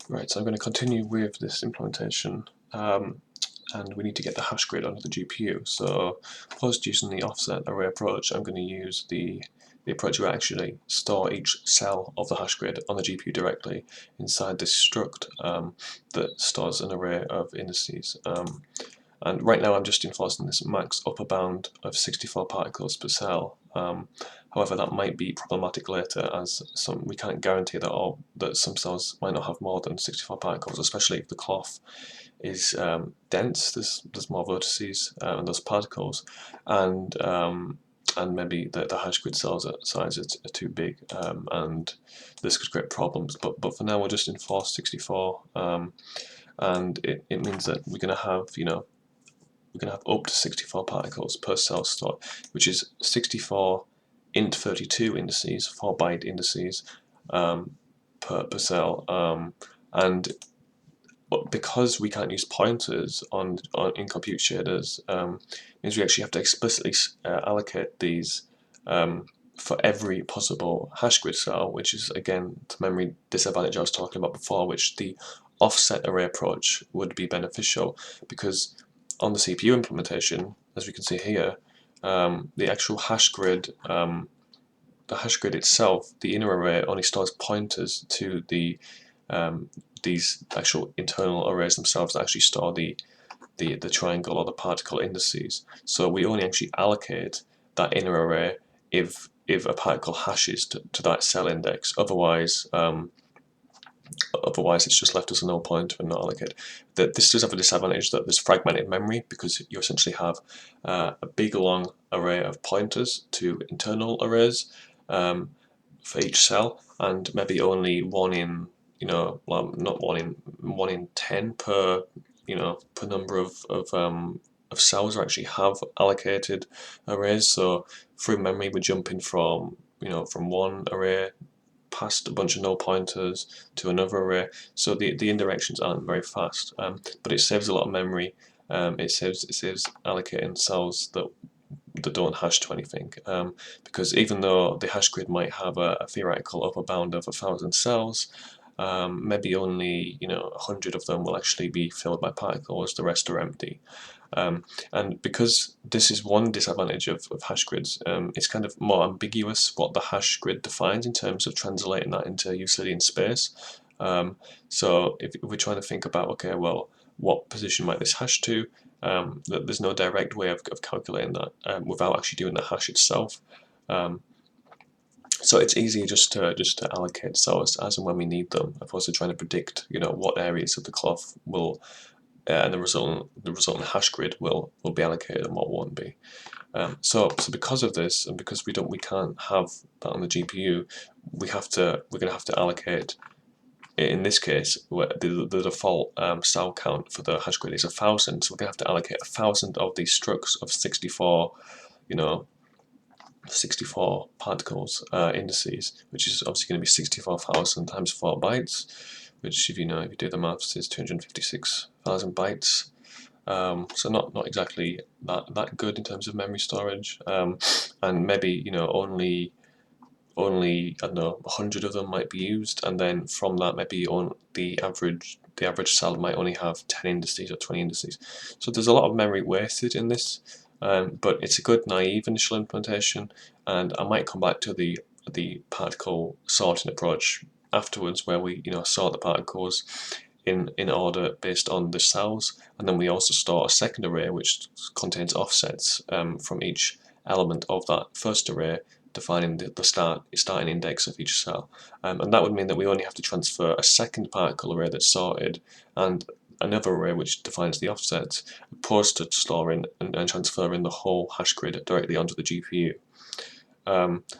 Right, so I'm going to continue with this implementation, and we need to get the hash grid onto the GPU. So, opposed to using the offset array approach, I'm going to use the approach where I actually store each cell of the hash grid on the GPU directly inside this struct that stores an array of indices. And right now I'm just enforcing this max upper bound of 64 particles per cell. However, that might be problematic later, as we can't guarantee that some cells might not have more than 64 particles, especially if the cloth is dense. There's more vertices and those particles, and maybe the hash grid cells size are too big, and this could create problems. But for now, we'll just enforce 64, and it means that we're going to have we're going to have up to 64 particles per cell stored, which is 64 int32 indices, 4 byte indices per cell, and because we can't use pointers in compute shaders, means we actually have to explicitly allocate these for every possible hash grid cell, which is again the memory disadvantage I was talking about before, which the offset array approach would be beneficial, because on the CPU implementation, as we can see here, the actual hash grid, the hash grid itself, the inner array only stores pointers to these actual internal arrays themselves that actually store the triangle or the particle indices. So we only actually allocate that inner array if a particle hashes to that cell index. Otherwise, it's just left as a null pointer and not allocated. This does have a disadvantage that there's fragmented memory, because you essentially have a big long array of pointers to internal arrays for each cell, and maybe only one in, well, not one in 10 per per number of cells actually have allocated arrays. So through memory we're jumping from from one array past a bunch of null pointers to another array, so the indirections aren't very fast, but it saves a lot of memory. It saves allocating cells that don't hash to anything, because even though the hash grid might have a theoretical upper bound of 1,000 cells, maybe only 100 of them will actually be filled by particles, the rest are empty. And because this is one disadvantage of hash grids, it's kind of more ambiguous what the hash grid defines in terms of translating that into Euclidean space. So if we're trying to think about, okay, well, what position might this hash to, there's no direct way of calculating that without actually doing the hash itself. So it's easier just to allocate cells as and when we need them, opposed to trying to predict what areas of the cloth will and the resultant hash grid will be allocated and what won't be. So because of this, and because we can't have that on the GPU, we're going to have to allocate. In this case, the default cell count for the hash grid is 1,000, so we're going to have to allocate 1,000 of these structs of 64, 64 particles indices, which is obviously going to be 64,000 times 4 bytes, which if you do the maths is 256,000 bytes. So not exactly that good in terms of memory storage, and maybe only I don't know 100 of them might be used, and then from that maybe on the average cell might only have 10 indices or 20 indices. So there's a lot of memory wasted in this, but it's a good naive initial implementation, and I might come back to the particle sorting approach afterwards, where we sort the particles in order based on the cells, and then we also store a second array which contains offsets from each element of that first array, defining the starting index of each cell, and that would mean that we only have to transfer a second particle array that's sorted and another array which defines the offsets, opposed to storing and transferring the whole hash grid directly onto the GPU.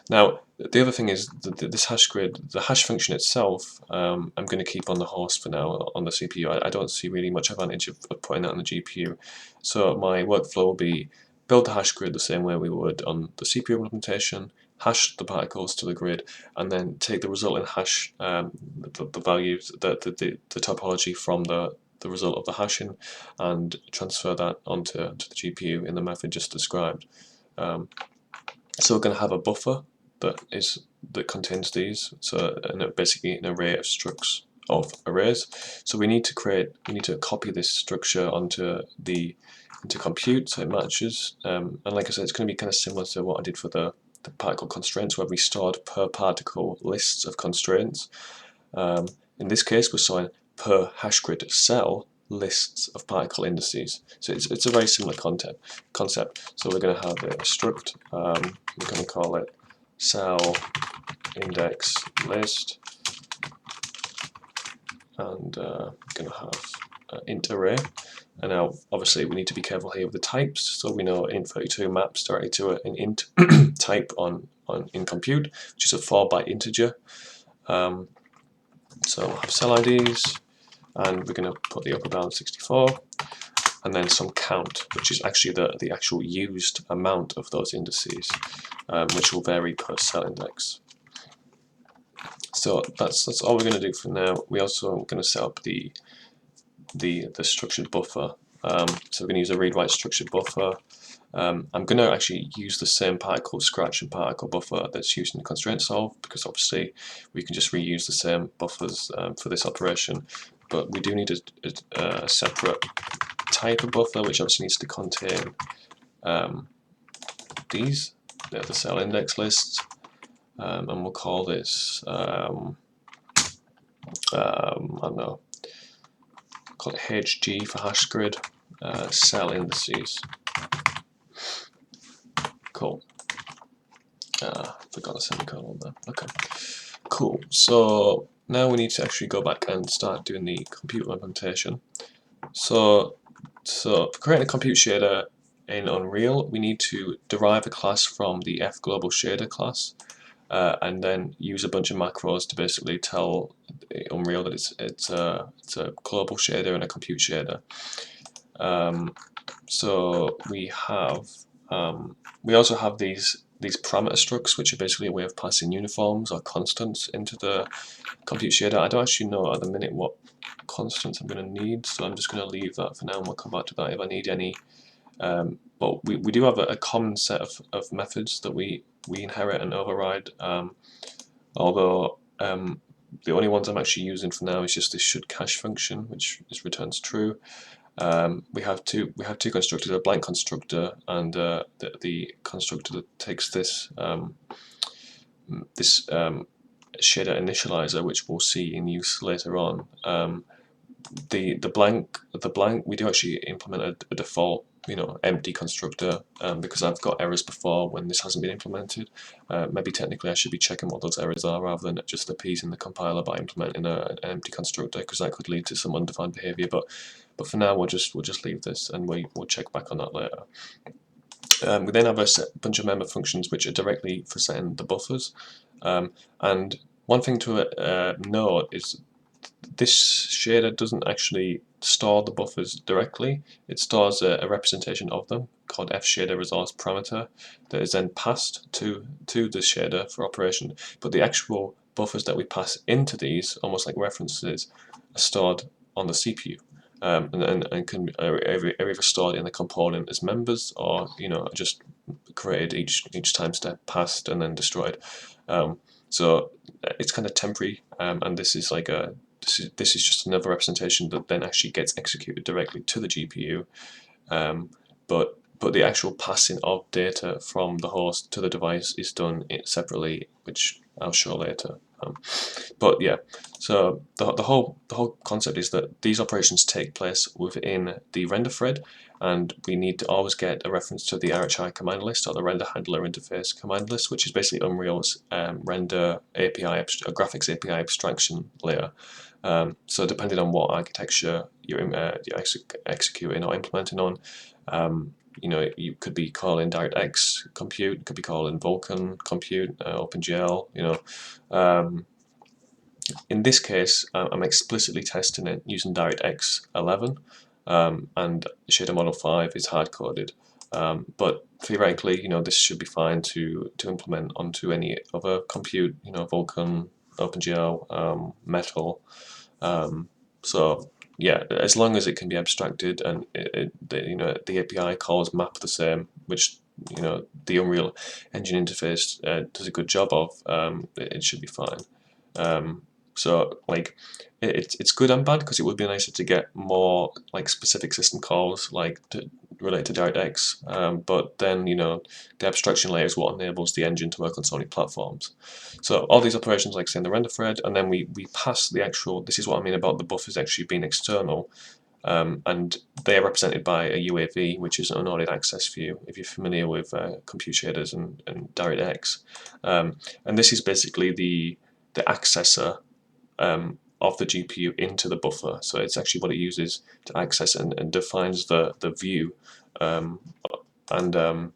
Now, the other thing is that this hash grid, the hash function itself, I'm going to keep on the host for now on the CPU. I don't see really much advantage of putting that on the GPU. So my workflow will be build the hash grid the same way we would on the CPU implementation, hash the particles to the grid, and then take the resultant hash, the values, the topology from the result of the hashing, and transfer that onto the GPU in the method just described. So we're going to have a buffer that contains these, so basically an array of structs of arrays. So we need to copy this structure into compute so it matches. And like I said, it's going to be kind of similar to what I did for the particle constraints, where we stored per particle lists of constraints. In this case, we're storing per hash grid cell lists of particle indices. So it's a very similar concept. So we're going to have a struct. We're going to call it cell index list, and we're going to have int array. And now, obviously, we need to be careful here with the types. So we know int32 maps directly to an int type in compute, which is a 4-byte integer. So we'll have cell IDs, and we're going to put the upper bound 64, and then some count, which is actually the actual used amount of those indices, which will vary per cell index. So that's all we're going to do for now. We also are going to set up the structured buffer. So we're going to use a read-write structured buffer. I'm going to actually use the same particle scratch and particle buffer that's used in constraint solve, because obviously we can just reuse the same buffers for this operation. But we do need a separate type of buffer, which obviously needs to contain these. They're the cell index lists, and we'll call this I don't know, call it HG for hash grid cell indices. Cool. Forgot a semicolon there. Okay. Cool. So now we need to actually go back and start doing the compute implementation. So for creating a compute shader in Unreal, we need to derive a class from the fglobal shader class, and then use a bunch of macros to basically tell Unreal that it's a global shader and a compute shader. So we also have these parameter structs, which are basically a way of passing uniforms or constants into the compute shader. I don't actually know at the minute what constants I'm going to need, so I'm just going to leave that for now, and we'll come back to that if I need any. But we do have a common set of methods that we inherit and override, although the only ones I'm actually using for now is just this should cache function, which returns true. We have two constructors, a blank constructor and the constructor that takes this shader initializer, which we'll see in use later on. The blank we do actually implement a default empty constructor, because I've got errors before when this hasn't been implemented. Maybe technically I should be checking what those errors are rather than just appeasing the compiler by implementing an empty constructor, because that could lead to some undefined behavior. But for now we'll just leave this, and we'll check back on that later. We then have a bunch of member functions which are directly for setting the buffers, and one thing to note is this shader doesn't actually store the buffers directly. It stores a representation of them called fShader resource parameter that is then passed to the shader for operation. But the actual buffers that we pass into these, almost like references, are stored on the CPU, and can are either stored in the component as members, or just created each time step passed and then destroyed. So it's kind of temporary, and this is like this is just another representation that then actually gets executed directly to the GPU, but the actual passing of data from the host to the device is done separately, which I'll show later. But yeah, so the whole concept is that these operations take place within the render thread, and we need to always get a reference to the RHI command list, or the render handler interface command list, which is basically Unreal's render API, graphics API abstraction layer. So depending on what architecture you're executing or implementing on, you could be calling DirectX compute, could be calling Vulkan compute, OpenGL. In this case, I'm explicitly testing it using DirectX 11, and shader model 5 is hard coded. But theoretically, this should be fine to implement onto any other compute, Vulkan, OpenGL, Metal. So yeah, as long as it can be abstracted and the API calls map the same, which the Unreal Engine interface does a good job of, it should be fine. So like it's good and bad, because it would be nicer to get more like specific system calls like related to DirectX, but then the abstraction layer is what enables the engine to work on so many platforms. So all these operations, like say in the render thread, and then we pass the actual. This is what I mean about the buffers actually being external. And they are represented by a UAV, which is an unordered access view, if you're familiar with compute shaders and DirectX. And this is basically the accessor of the GPU into the buffer. So it's actually what it uses to access and defines the view and the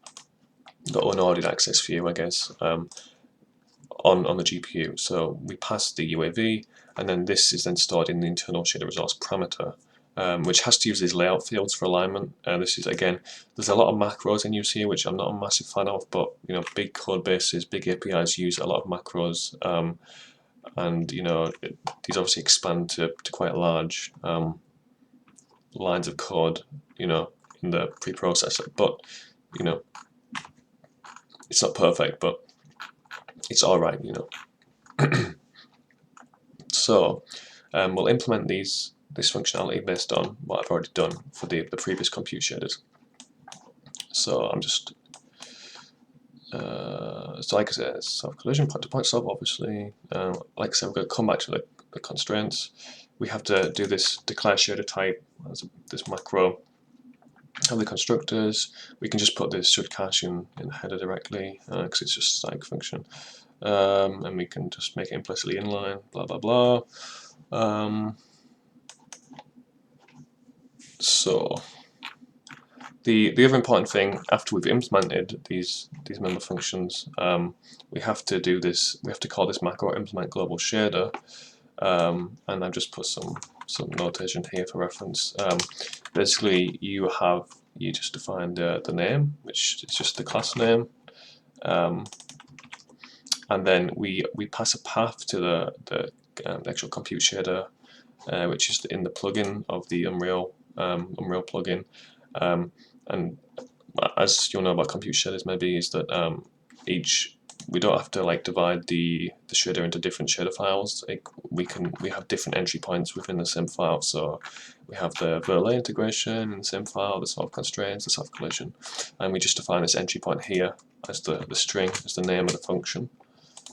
unordered access view, I guess, on the GPU. So we pass the UAV, and then this is then stored in the internal shader resource parameter, which has to use these layout fields for alignment. This is, again, there's a lot of macros in use here, which I'm not a massive fan of, but big code bases, big APIs use a lot of macros, and these obviously expand to quite large lines of code, in the preprocessor. But it's not perfect, but it's all right, So we'll implement this functionality based on what I've already done for the previous compute shaders. So I'm just so like I said, it's self-collision, point-to-point solve, obviously. Like I said, we're going to come back to the constraints. We have to do this declare shader type as this macro. Have the constructors. We can just put this should cache in the header directly, because it's just a static function. And we can just make it implicitly inline, blah blah blah. So the other important thing, after we've implemented these member functions, we have to do this. We have to call this macro implement global shader, and I've just put some notation here for reference. Basically, you just define the name, which is just the class name, and then we pass a path to the actual compute shader, which is in the plugin of the Unreal plugin. And as you'll know about compute shaders, maybe, is that we don't have to like divide the shader into different shader files. Like we have different entry points within the same file. So we have the Verlet integration in the same file, the solve constraints, the self collision, and we just define this entry point here as the string, as the name of the function.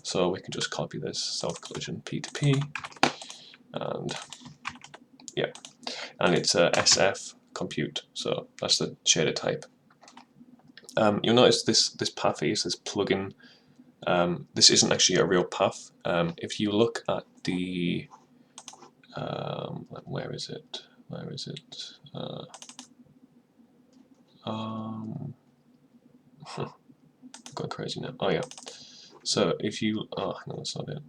So we can just copy this self collision P to P, and yeah, and it's a SF compute. So that's the shader type. You'll notice this path here says plugin. This isn't actually a real path. If you look at the where is it? Going crazy now. Oh yeah. So if you no, that's not it.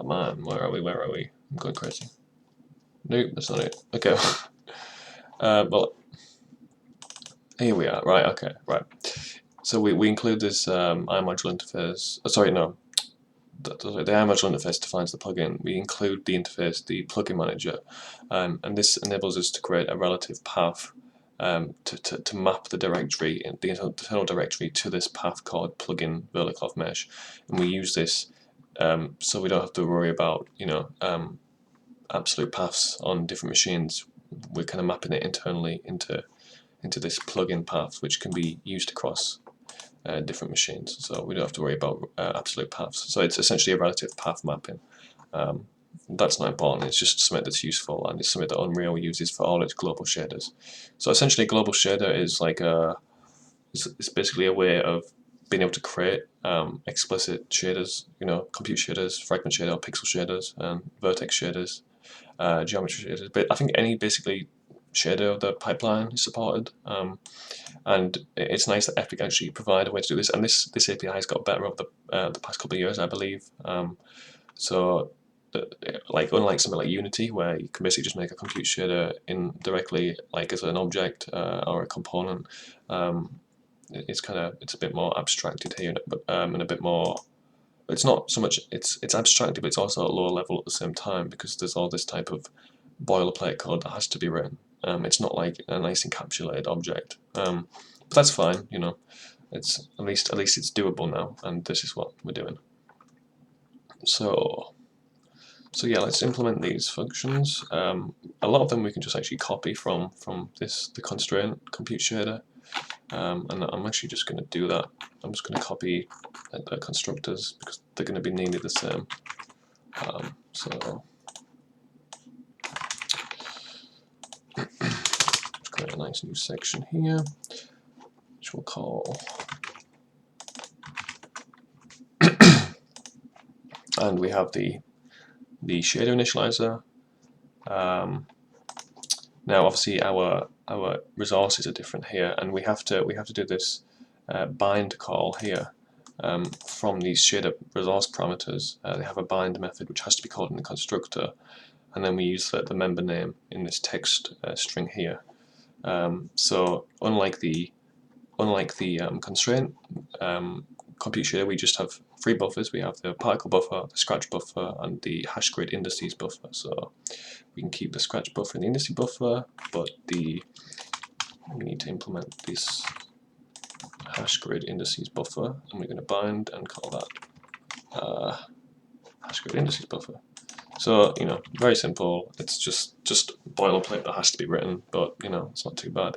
Man, where are we? I'm going crazy. Nope, that's not it. Okay. Well, here we are. Right. Okay. Right. So we include this iModule interface. Sorry, no. The iModule interface defines the plugin. We include the interface, the plugin manager, and this enables us to create a relative path to map the directory, the internal directory, to this path called plugin Verlet Cloth Mesh, and we use this so we don't have to worry about absolute paths on different machines. We're kind of mapping it internally into this plugin path, which can be used across different machines, so we don't have to worry about absolute paths. So it's essentially a relative path mapping. That's not important, it's just something that's useful, and it's something that Unreal uses for all its global shaders. So essentially a global shader is like it's basically a way of being able to create explicit shaders, compute shaders, fragment shader, pixel shaders, vertex shaders, geometry shaders. But I think any basically shader of the pipeline is supported, and it's nice that Epic actually provide a way to do this. And this API has got better over the past couple of years, I believe. So, like unlike something like Unity, where you can basically just make a compute shader directly, like as an object or a component, it's a bit more abstracted here, but and a bit more. It's not so much it's abstracted, but it's also at a lower level at the same time, because there's all this type of boilerplate code that has to be written. It's not like a nice encapsulated object, but that's fine, it's at least it's doable now, and this is what we're doing. So yeah, let's implement these functions. A lot of them we can just actually copy from the constraint compute shader, and I'm actually just going to do that. I'm just going to copy the constructors because they're going to be nearly the same. So let's create a nice new section here, which we'll call, and we have the shader initializer. Now, obviously, our resources are different here, and we have to do this bind call here from these shader resource parameters. They have a bind method which has to be called in the constructor, and then we use the member name in this text string here. So unlike the constraint compute shader, we just have 3 buffers. We have the particle buffer, the scratch buffer, and the hash grid indices buffer. So we can keep the scratch buffer and the indice buffer, but we need to implement this hash grid indices buffer, and we're going to bind and call that hash grid indices buffer. So, you know, very simple. It's just boilerplate that has to be written, but you know, it's not too bad.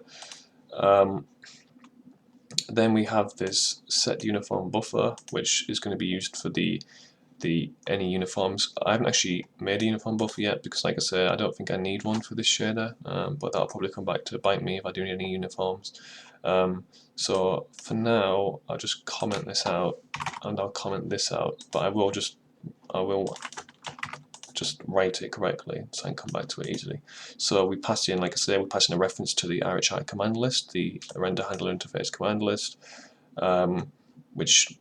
Then we have this set uniform buffer, which is going to be used for the any uniforms. I haven't actually made a uniform buffer yet because, like I say, I don't think I need one for this shader, but that'll probably come back to bite me if I do need any uniforms. So for now, I'll just comment this out, and I'll comment this out, but I will just write it correctly so I can come back to it easily. So we pass in, like I say, we pass in a reference to the RHI command list, the render handler interface command list, which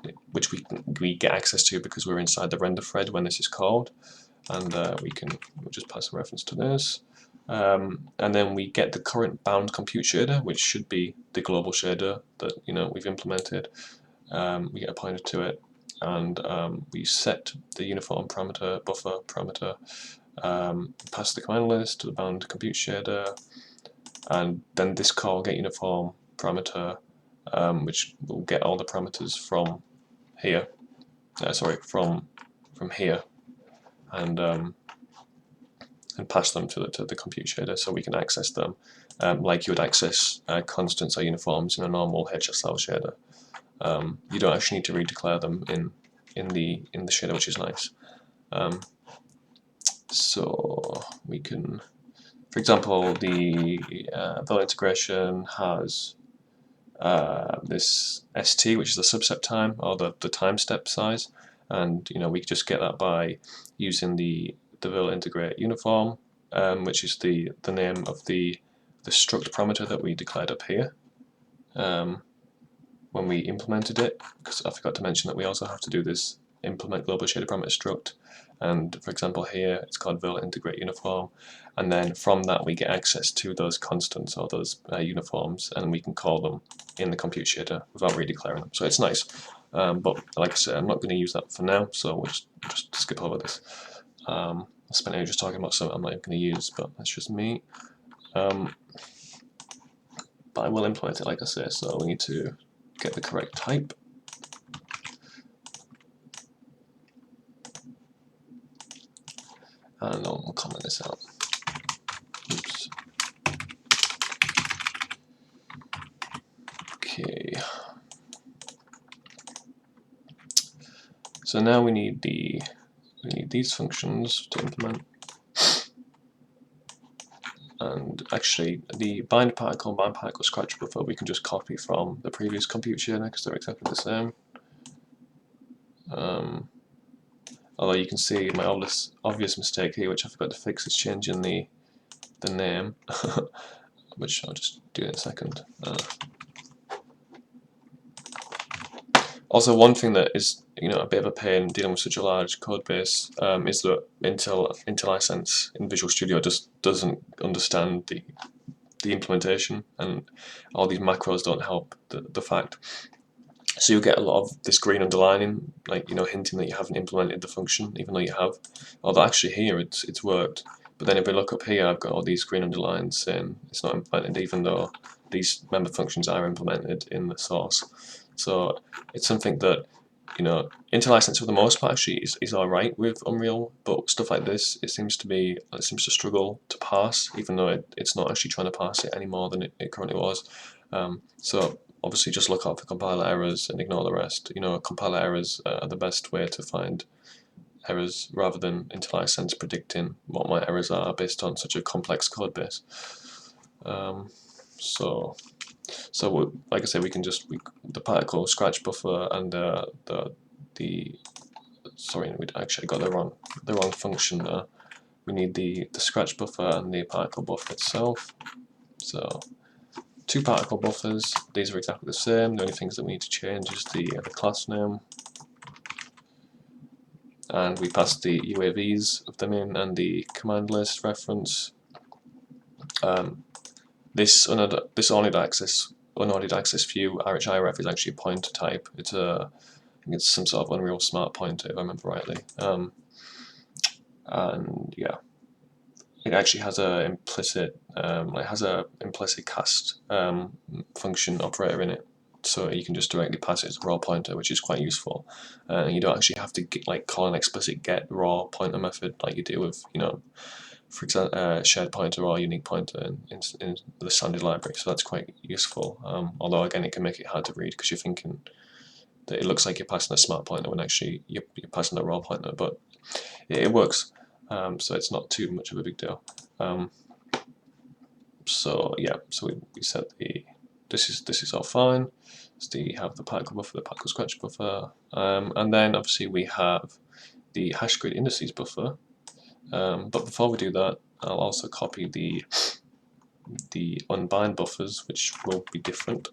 we get access to because we're inside the render thread when this is called, and we'll just pass a reference to this, and then we get the current bound compute shader, which should be the global shader that we've implemented. We get a pointer to it, and we set the uniform parameter buffer parameter, pass the command list to the bound compute shader, and then this call get uniform parameter, which will get all the parameters from here. From here, and pass them to the compute shader so we can access them, like you would access constants or uniforms in a normal HSL shader. You don't actually need to redeclare them in the shader, which is nice. So we can, for example, the Verlet integration has this st, which is the subset time, or the time step size, and we just get that by using the Verlet integrate uniform, which is the name of the struct parameter that we declared up here when we implemented it, because I forgot to mention that we also have to do this implement global shader parameter struct, and for example here it's called Verlet integrate uniform, and then from that we get access to those constants or those uniforms, and we can call them in the compute shader without redeclaring them. So it's nice, but like I said, I'm not going to use that for now, so we'll just skip over this. I spent ages talking about something I'm not even going to use, but that's just me. But I will implement it, like I say, so we need to get the correct type. And I'll comment this out. Oops. Okay. So now we need these functions to implement. And actually, the bind particle scratch buffer we can just copy from the previous compute shader because they're exactly the same. Although you can see my obvious mistake here, which I forgot to fix, is changing the name, which I'll just do in a second. Also, one thing that is a bit of a pain dealing with such a large code base is that Intel license in Visual Studio just doesn't understand the implementation, and all these macros don't help the fact. So you get a lot of this green underlining, like hinting that you haven't implemented the function, even though you have. Although actually here it's worked. But then if we look up here, I've got all these green underlines saying it's not implemented, even though these member functions are implemented in the source. So it's something that, you know, IntelliSense for the most part actually is alright with Unreal, but stuff like this, it seems to struggle to parse, even though it's not actually trying to parse it any more than it currently was. So obviously just look out for compiler errors and ignore the rest. You know, compiler errors are the best way to find errors rather than IntelliSense predicting what my errors are based on such a complex code base. So like I said, we can just the particle scratch buffer and sorry, we actually got the wrong function there. We need the scratch buffer and the particle buffer itself. So 2 particle buffers. These are exactly the same. The only things that we need to change is the class name, and we pass the UAVs of them in and the command list reference. This unordered access view RHIREF is actually a pointer type. It's I think it's some sort of Unreal Smart pointer, if I remember rightly. And yeah, it actually has a implicit cast function operator in it, so you can just directly pass it as a raw pointer, which is quite useful. You don't actually have to call an explicit get raw pointer method like you do with, you know, for example, shared pointer or unique pointer in the standard library. So that's quite useful. Although again, it can make it hard to read because you're thinking that it looks like you're passing a smart pointer when actually you're passing a raw pointer, but it works. So it's not too much of a big deal. So yeah, so we set the this is all fine. So we have the particle buffer, the particle scratch buffer, and then obviously we have the hash grid indices buffer. But before we do that, I'll also copy the unbind buffers, which will be different.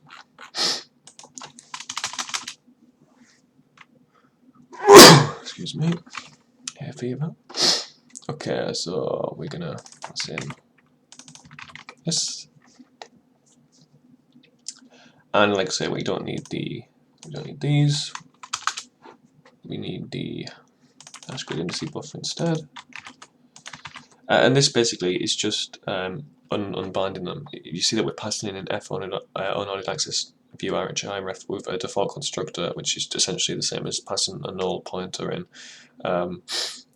Excuse me, hair fever. Okay, so we're gonna pass in this, and like I say, we don't need these. We need the hash grid indices buffer instead. And this basically is just unbinding them. You see that we're passing in an F unordered access view RHIREF with a default constructor, which is essentially the same as passing a null pointer in,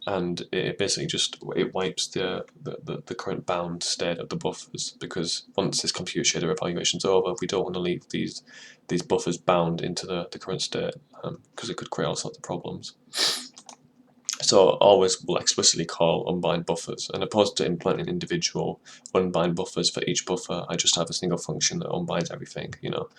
and it basically just wipes the current bound state of the buffers, because once this compute shader evaluation is over, we don't want to leave these buffers bound into the current state, because it could create all sorts of problems. So always will explicitly call unbind buffers, and opposed to implementing individual unbind buffers for each buffer, I just have a single function that unbinds everything, you know.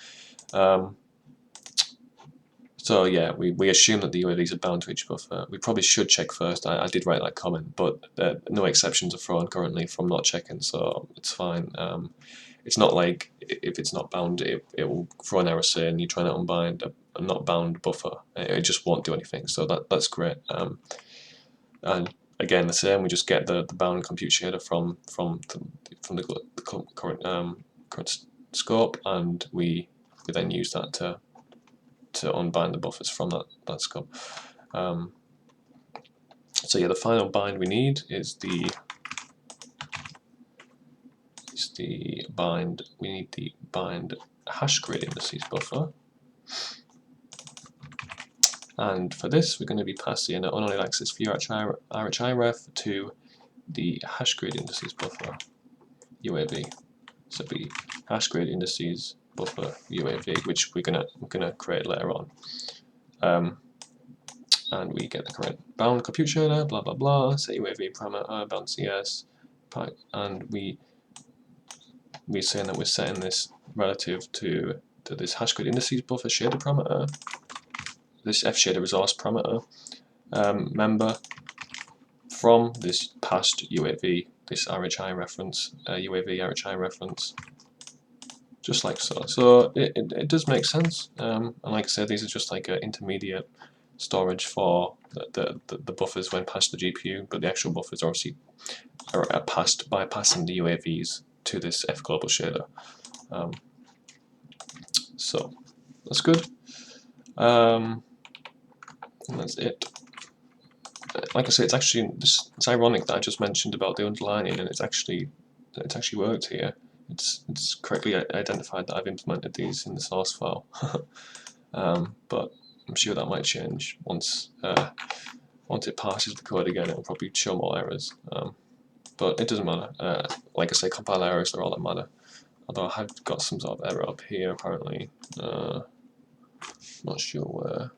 So yeah, we assume that the UAVs are bound to each buffer. We probably should check first. I did write that comment, but no exceptions are thrown currently from not checking, so it's fine. It's not like if it's not bound, it will throw an error saying you're trying to unbind a not bound buffer. It just won't do anything, so that's great. And again, the same. We just get the bound compute shader from the current scope, and we then use that to unbind the buffers from that scope. So yeah, the final bind we need is the bind. We need the bind hash grid indices buffer. And for this, we're going to be passing an unordered access view RHIREF to the hash grid indices buffer UAV. So be hash grid indices buffer UAV, which we're gonna create later on. And we get the correct bound compute shader, blah blah blah, set UAV parameter, bound CS, and we're saying that we're setting this relative to this hash grid indices buffer shader parameter, this fshader resource parameter member from this past UAV, this RHI reference, UAV RHI reference, just like so. So it does make sense, and like I said, these are just like an intermediate storage for the buffers when passed the GPU, but the actual buffers obviously are passed by passing the UAVs to this F global shader. So that's good. And that's it. Like I say, it's ironic that I just mentioned about the underlining, and it's actually worked here. It's correctly identified that I've implemented these in the source file. but I'm sure that might change once it passes the code again. It'll probably show more errors, but it doesn't matter. Like I say, compile errors are all that matter. Although I have got some sort of error up here apparently. Not sure where.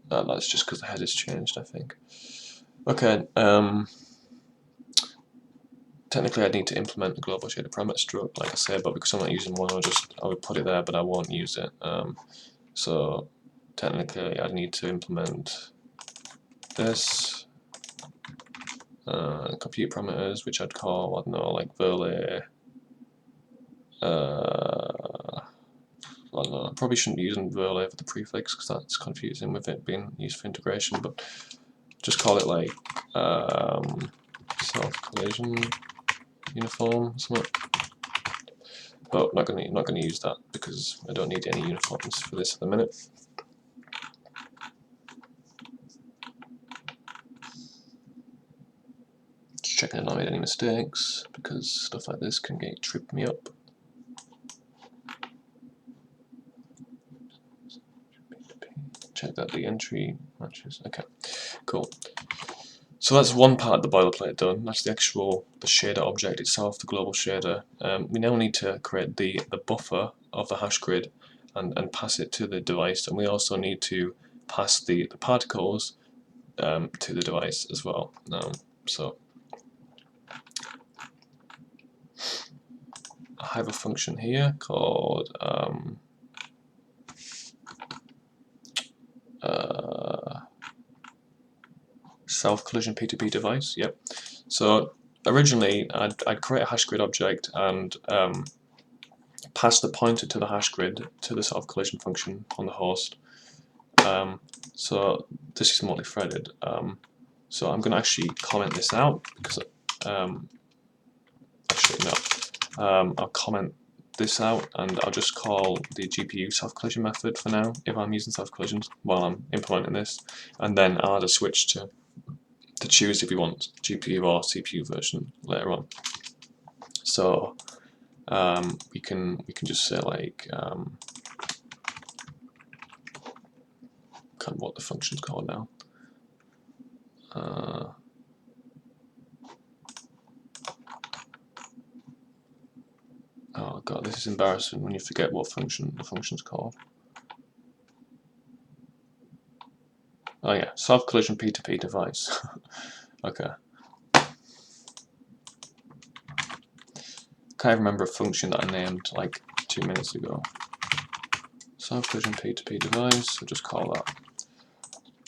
That's just because the header's changed, I think. Okay. Technically, I need to implement the global shader parameter struct, like I said, but because I'm not using one, I would put it there, but I won't use it. So technically, I need to implement this compute parameters, which I'd call, I don't know, like Verlet. I don't know, I probably shouldn't be using Verlet for the prefix because that's confusing with it being used for integration, but just call it like self-collision uniform, something. But not gonna use that because I don't need any uniforms for this at the minute. Just checking I've not made any mistakes because stuff like this can trip me up. Check that the entry matches. Okay, cool. So that's one part of the boilerplate done. That's the shader object itself, the global shader. We now need to create the buffer of the hash grid and pass it to the device, and we also need to pass the particles to the device as well. So I have a function here called self-collision P2P device. Yep. So originally, I'd create a hash grid object and pass the pointer to the hash grid to the self-collision function on the host. So this is multi-threaded. So I'm going to actually comment this out because actually no. I'll comment this out and I'll just call the GPU self-collision method for now if I'm using self-collisions while I'm implementing this, and then I'll add a switch to choose if we want GPU or CPU version later on. So we can just say like kind of what the function's called now. Oh god, this is embarrassing when you forget what the function's called. Oh yeah, self-collision P2P device. Okay. Can't remember a function that I named like 2 minutes ago. Self-collision P2P device, I'll just call that.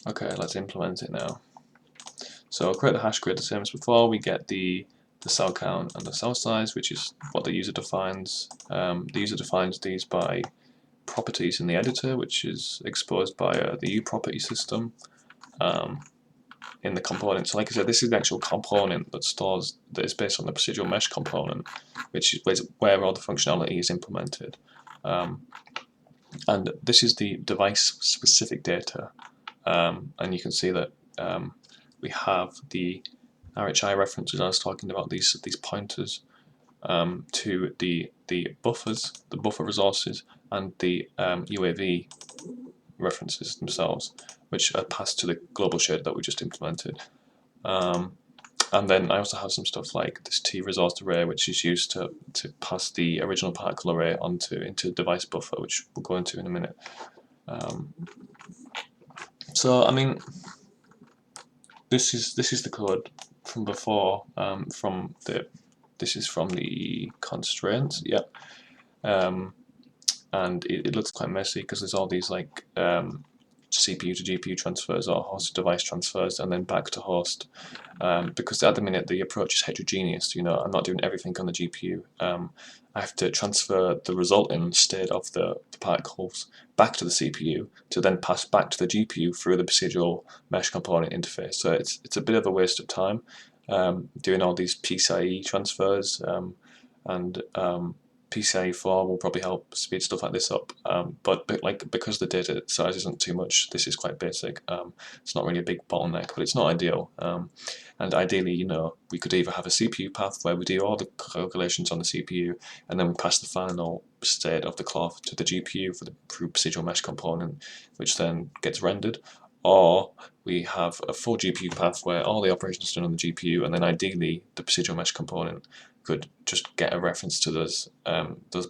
Okay, let's implement it now. So I'll create the hash grid the same as before. We get the cell count and the cell size, which is what the user defines. The user defines these by properties in the editor, which is exposed by the uProperty system in the component. So like I said, this is the actual component that is based on the procedural mesh component, which is where all the functionality is implemented. And this is the device-specific data, and you can see that we have the RHI references. I was talking about these pointers to the buffers, the buffer resources, and the UAV references themselves, which are passed to the global shader that we just implemented. And then I also have some stuff like this T resource array, which is used to pass the original particle array into device buffer, which we'll go into in a minute. So I mean, this is the code from before. This is from the constraints. Yeah. And it looks quite messy because there's all these like CPU to GPU transfers or host to device transfers and then back to host, because at the minute the approach is heterogeneous. You know, I'm not doing everything on the GPU. I have to transfer the resulting state of the particles back to the CPU to then pass back to the GPU through the procedural mesh component interface. So it's a bit of a waste of time doing all these PCIe transfers and PCIe 4 will probably help speed stuff like this up, but like because the data size isn't too much, this is quite basic. It's not really a big bottleneck, but it's not ideal. And ideally, you know, we could either have a CPU path where we do all the calculations on the CPU, and then we pass the final state of the cloth to the GPU for the procedural mesh component, which then gets rendered, or we have a full GPU path where all the operations are done on the GPU, and then ideally the procedural mesh component could just get a reference to those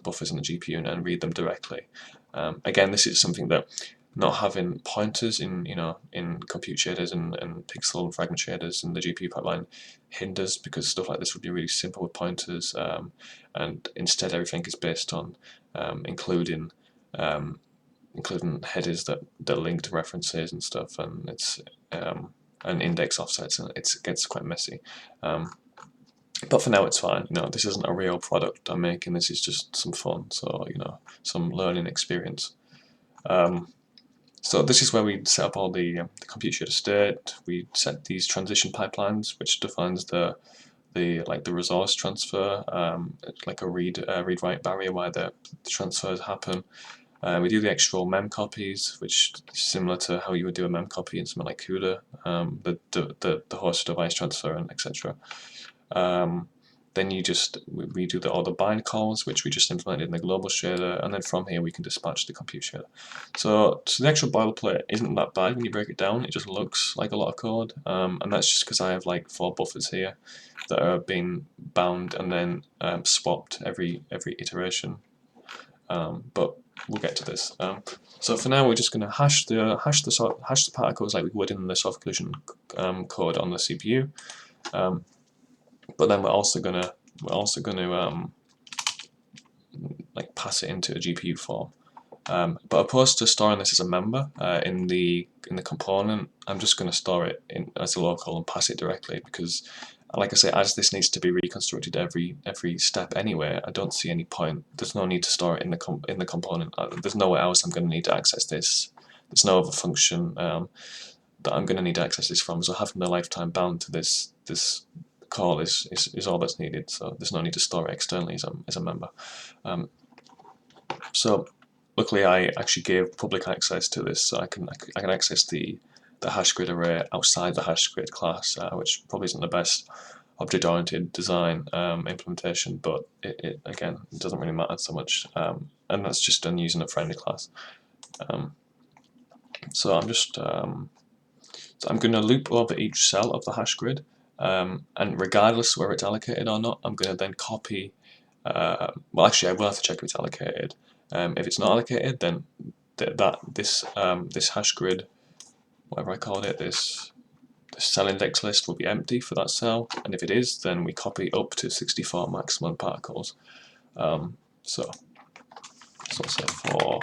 buffers in the GPU and read them directly. Again, this is something that not having pointers in in compute shaders and pixel and fragment shaders in the GPU pipeline hinders, because stuff like this would be really simple with pointers, and instead everything is based on including headers that link to references and stuff, and it's and index offsets, and it gets quite messy. But for now it's fine. You know, this isn't a real product I'm making. This is just some fun, so you know, some learning experience. So this is where we set up all the compute shader state. We set these transition pipelines, which defines the resource transfer, like a read-write barrier where the transfers happen. We do the actual mem copies, which is similar to how you would do a mem copy in something like CUDA, the host device transfer, and etc. Then we do all the bind calls, which we just implemented in the global shader, and then from here we can dispatch the compute shader. So the actual boilerplate isn't that bad when you break it down. It just looks like a lot of code, and that's just because I have like 4 buffers here that are being bound and then swapped every iteration. But we'll get to this. So for now, we're just going to hash the particles like we would in the soft collision code on the CPU. But then we're also gonna like pass it into a GPU form. But opposed to storing this as a member in the component, I'm just going to store it as a local and pass it directly, because, like I say, as this needs to be reconstructed every step anyway, I don't see any point. There's no need to store it in the component. There's nowhere else I'm going to need to access this. There's no other function that I'm going to need to access this from. So having the lifetime bound to this call is all that's needed. So there's no need to store it externally as a member. So luckily, I actually gave public access to this, so I can access the hash grid array outside the hash grid class, which probably isn't the best object-oriented design implementation, but it again, it doesn't really matter so much, and that's just done using a friendly class. So I'm just I'm going to loop over each cell of the hash grid, and regardless whether it's allocated or not, I'm going to then copy. Well, actually, I will have to check if it's allocated. If it's not allocated, then this hash grid, whatever I called it, this cell index list will be empty for that cell, and if it is, then we copy up to 64 maximum particles. So let's say for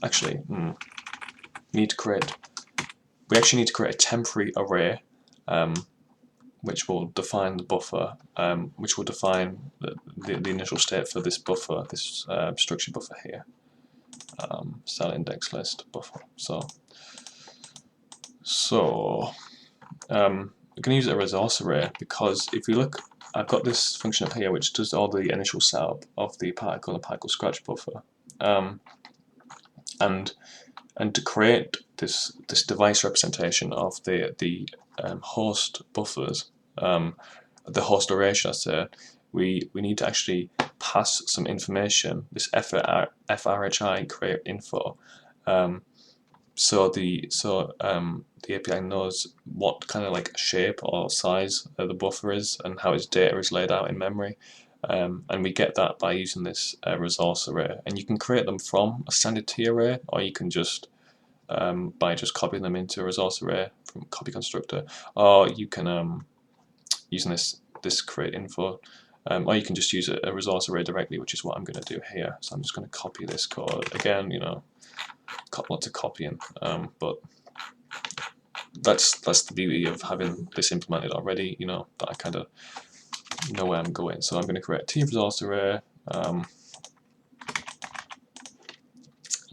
actually, we actually need to create a temporary array, which will define the buffer, which will define the initial state for this buffer, this structure buffer here, cell index list buffer. So we're going to use a resource array, because if you look, I've got this function up here which does all the initial setup of the particle and particle scratch buffer, and to create this device representation of the host buffers, the host array, should I say, we need to actually pass some information, this FRHI create info, so the API knows what kind of like shape or size the buffer is and how its data is laid out in memory. And we get that by using this resource array, and you can create them from a standard T array, or you can just by just copying them into a resource array from copy constructor, or you can using this create info, or you can just use a resource array directly, which is what I'm going to do here. So I'm just going to copy this code again. You know, lots of copying, but that's the beauty of having this implemented already. You know, that I kind of know where I'm going. So I'm going to create a T resource array. I'm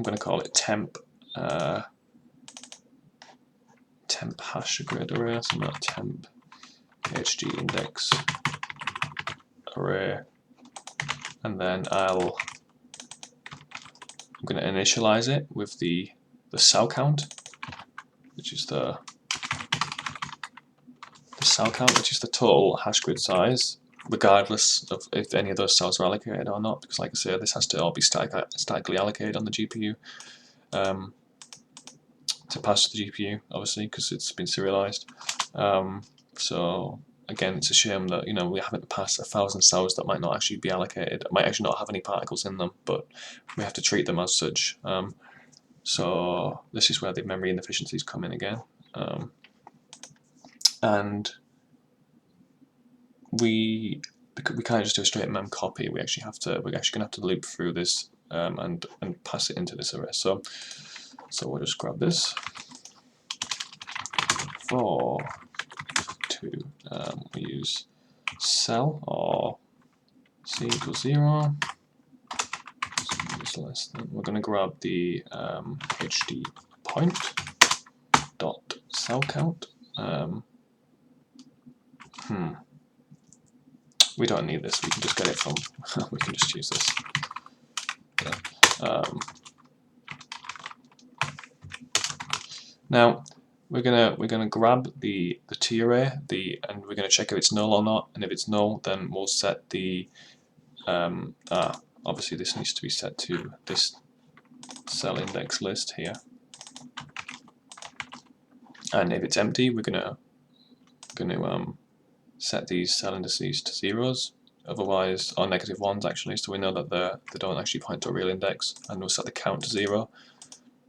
going to call it temp hash grid array, so not temp hg index array and then I'm going to initialize it with the cell count, which is the cell count, which is the total hash grid size, regardless of if any of those cells are allocated or not, because like I say, this has to all be statically allocated on the GPU to pass to the GPU, obviously, because it's been serialized. So again, it's a shame that we haven't passed 1,000 cells that might not actually be allocated, might actually not have any particles in them, but we have to treat them as such. So this is where the memory inefficiencies come in again. And we can't just do a straight mem copy. We're actually gonna have to loop through this and pass it into this array. So we'll just grab this for we use cell or c equals 0. So less than. We're gonna grab the hd point dot cell count. We don't need this. We can just get it from. We can just use this. Yeah. Now we're gonna grab the T array, and we're gonna check if it's null or not. And if it's null, then we'll set the obviously this needs to be set to this cell index list here. And if it's empty, we're gonna set these cell indices to zeros, otherwise, or negative ones actually, so we know that they don't actually point to a real index, and we'll set the count to 0.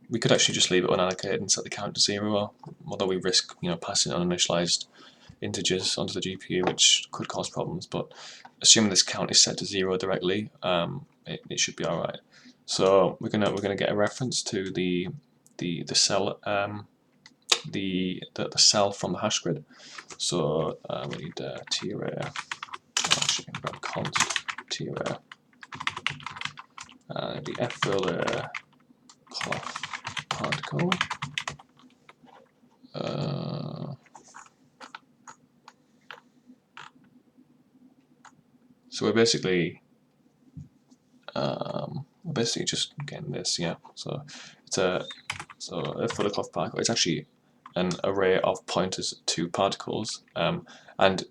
We could actually just leave it unallocated and set the count to 0, although we risk passing uninitialized integers onto the GPU, which could cause problems. But assuming this count is set to 0 directly, it should be all right. So we're gonna get a reference to the cell the cell from the hash grid. So we need T array. Actually, I can grab const T array. The Verlet Cloth particle. So we're basically just getting this, yeah. So it's a Verlet Cloth particle. It's actually an array of pointers to particles, and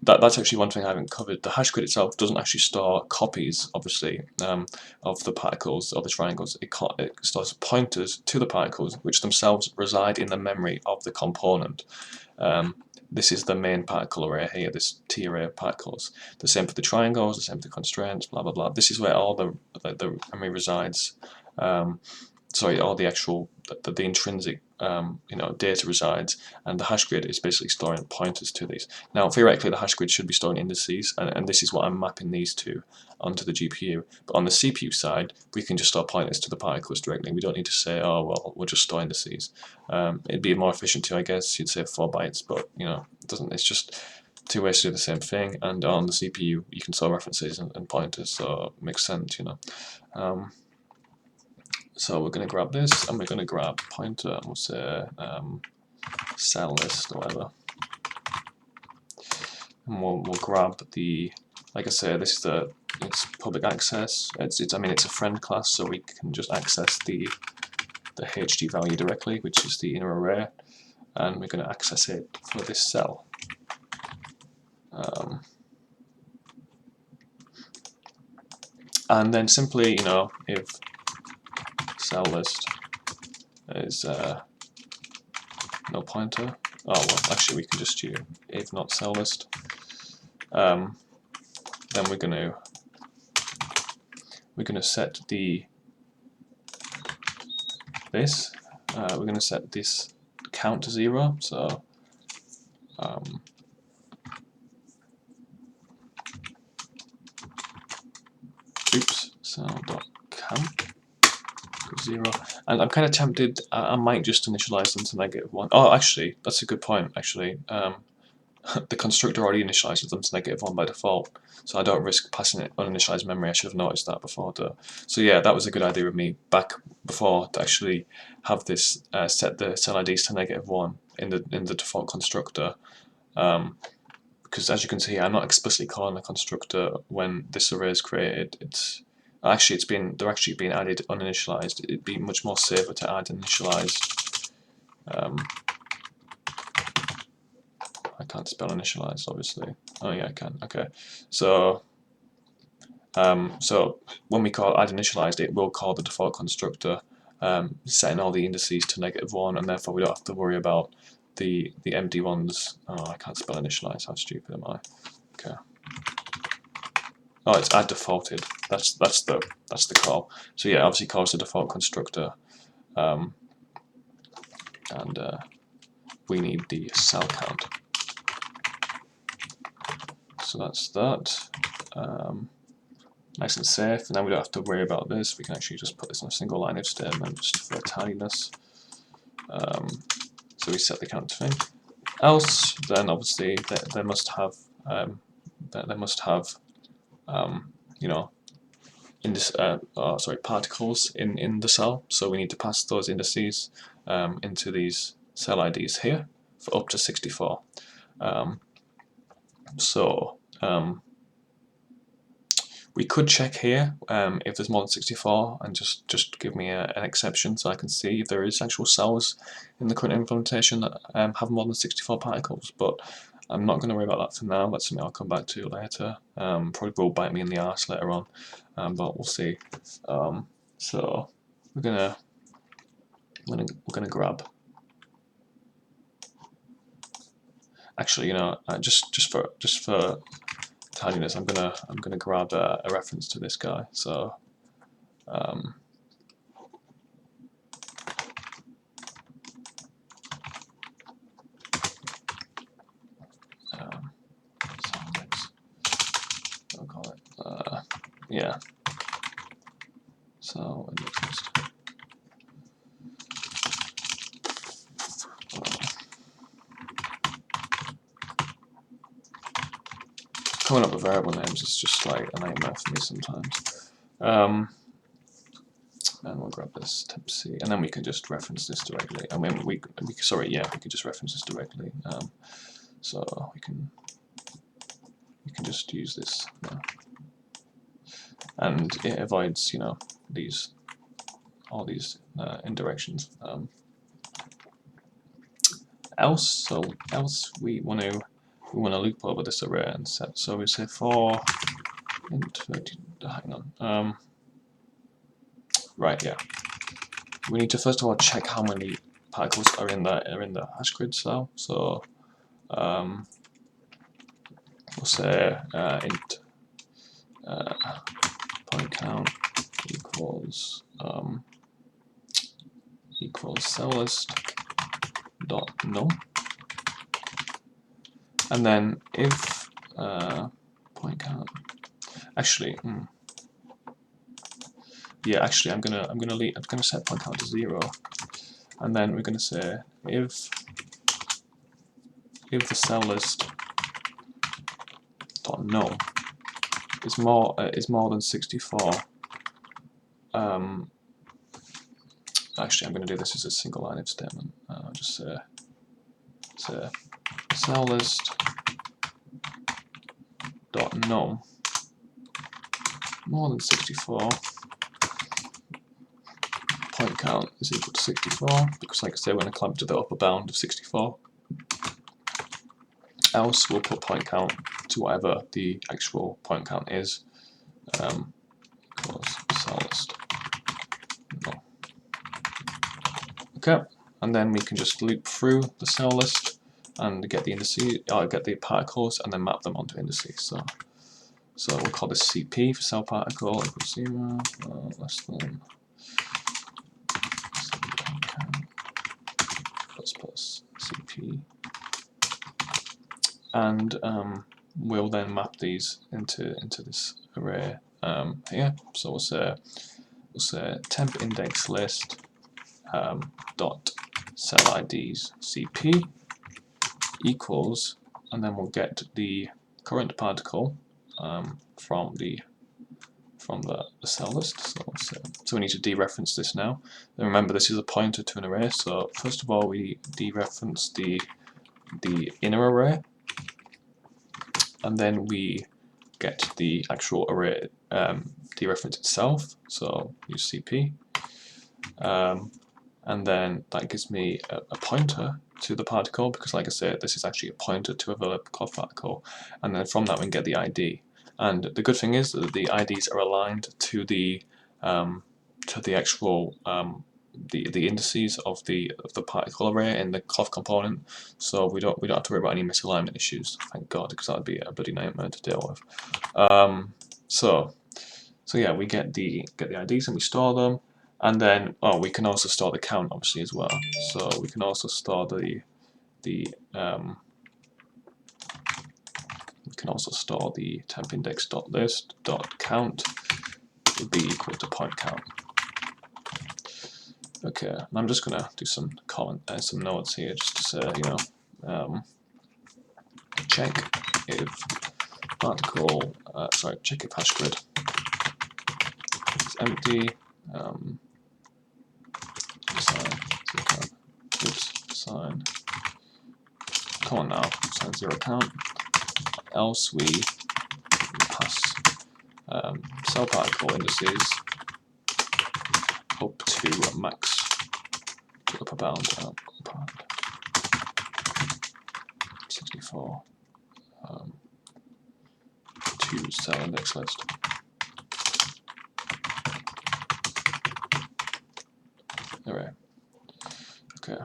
that's actually one thing I haven't covered. The hash grid itself doesn't actually store copies, obviously, of the particles or the triangles. It stores pointers to the particles, which themselves reside in the memory of the component. This is the main particle array here, this T array of particles. The same for the triangles, the same for the constraints, blah blah blah. This is where all the memory resides. Sorry, all the actual the intrinsic data resides, and the hash grid is basically storing pointers to these. Now theoretically the hash grid should be storing indices, and this is what I'm mapping these to onto the GPU. But on the CPU side, we can just store pointers to the particles directly. We don't need to say, oh well, we'll just store indices. It'd be more efficient too, I guess. You'd say 4 bytes, but it doesn't. It's just 2 ways to do the same thing, and on the CPU you can store references and pointers, so it makes sense, So we're going to grab this, and we're going to grab pointer, and we'll say cell list or whatever. And we'll grab the, like I say, this is it's public access. It's a friend class, so we can just access the HD value directly, which is the inner array, and we're going to access it for this cell. And then simply, if cell list is no pointer. Oh well, actually we can just use if not cell list. Then we're gonna set we're gonna set this count to 0. So cell.count 0, and I'm kind of tempted. I might just initialize them to -1. Oh, actually, that's a good point. Actually, the constructor already initializes them to -1 by default, so I don't risk passing it uninitialized memory. I should have noticed that before. So yeah, that was a good idea of me back before to actually have this set the cell IDs to -1 in the default constructor. Because as you can see, I'm not explicitly calling the constructor when this array is created. Actually, they're actually being added uninitialized. It'd be much more safer to add initialized. I can't spell initialized, obviously. Oh yeah, I can. Okay, so so when we call add initialized, it will call the default constructor, setting all the indices to -1, and therefore we don't have to worry about the empty ones. Oh, I can't spell initialized. How stupid am I? Okay. Oh, it's add defaulted. That's the call. So yeah, obviously calls the default constructor, and we need the cell count. So that's that. Nice and safe, and then we don't have to worry about this. We can actually just put this on a single line if statement just for tidiness. So we set the count to thing. Else, then obviously they must have you know, particles in the cell. So we need to pass those indices into these cell IDs here for up to 64. We could check here if there's more than 64 and just give me an exception so I can see if there is actual cells in the current implementation that have more than 64 particles, but I'm not going to worry about that for now. That's something I'll come back to later. Probably will bite me in the arse later on, but we'll see. So we're gonna grab. Actually, you know, just for tidiness, I'm gonna grab a reference to this guy. So I'll call it yeah. So just coming up with variable names is just like a nightmare for me sometimes. And we'll grab this temp C, and then we can just reference this directly. I mean, we could just reference this directly. So we can just use this, and it avoids, you know, all these indirections. Else we want to loop over this array and set. So we say for int. Hang on. Right, yeah. We need to first of all check how many particles are in the hash grid cell. So we'll say int point count equals cell list dot null, and then if point count. Actually, yeah. Actually, I'm gonna set point count to 0, and then we're gonna say if the cell list dot null is more than 64. Actually, I'm gonna do this as a single line if statement. I'll just say cell list dot null more than 64. Point count is equal to 64, because like I say, we're going to clamp to the upper bound of 64. Else we'll put point count to whatever the actual point count is, equals cell list. No. Okay, and then we can just loop through the cell list and get the indices, get the particles, and then map them onto indices. So we'll call this CP for cell particle equals 0, less than plus CP, and we'll then map these into this array here. So we'll say temp index list dot cell IDs CP equals, and then we'll get the current particle from the cell list. So we need to dereference this now. And remember, this is a pointer to an array. So first of all, we dereference the inner array, and then we get the actual array dereference itself, so use CP, and then that gives me a pointer to the particle, because like I said, this is actually a pointer to a Verlet Cloth particle, and then from that we can get the ID. And the good thing is that the IDs are aligned to the actual the indices of the particle array in the cloth component, so we don't have to worry about any misalignment issues. Thank God, because that would be a bloody nightmare to deal with. So yeah, we get the IDs and we store them, and then we can also store the count obviously as well. So we can also store the temp index dot list dot count would be equal to point count. Okay, and I'm just gonna do some some notes here just to say, check if particle, check if hash grid is empty. Sign. Come on now, sign 0 count. Else we pass cell particle indices up to max to upper bound 64 to cell index list. Alright. Okay.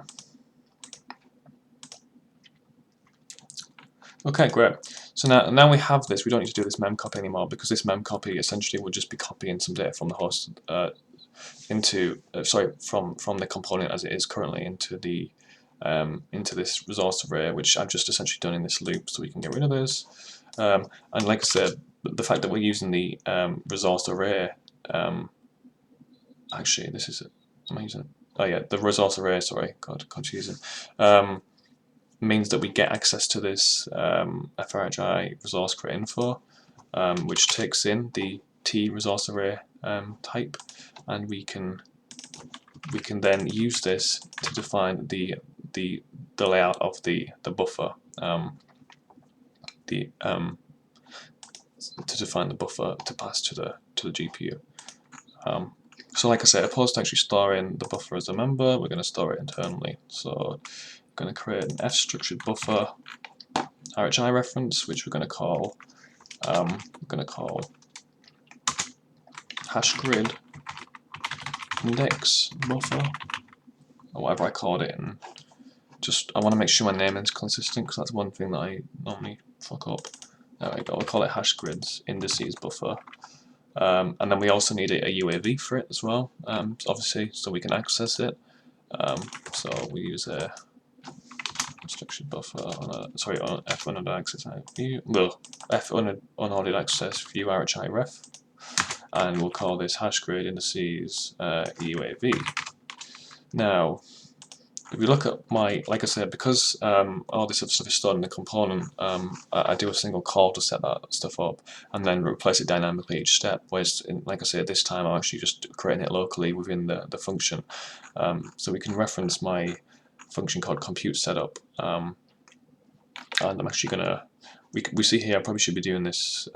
Okay, great. So now we have this. We don't need to do this mem copy anymore, because this mem copy essentially will just be copying some data from the host from the component as it is currently into this resource array, which I've just essentially done in this loop, so we can get rid of this. And like I said, the fact that we're using the resource array, actually, this is am I using? Oh yeah, the resource array. Sorry, God, confusing. Means that we get access to this FRHI resource create info, which takes in the T resource array type, and we can then use this to define the layout of the buffer, to define the buffer to pass to the GPU. So like I said, opposed to actually storing the buffer as a member, we're going to store it internally. So we're going to create an F-structured buffer RHI reference, which we're going to call hash grid index buffer, or whatever I called it. And I want to make sure my naming is consistent, because that's one thing that I normally fuck up. There we go. We'll call it hash grids indices buffer. And then we also need a UAV for it as well, obviously, so we can access it. So we use a structured buffer on F unordered access view. Well, F unordered access view RHI ref, and we'll call this hash grid indices UAV. Now, if we look at like I said, because all this stuff is stored in the component, I do a single call to set that stuff up, and then replace it dynamically each step. Whereas, like I said, this time I'm actually just creating it locally within the function. So we can reference my function called compute setup, and I'm actually gonna. We see here I probably should be doing this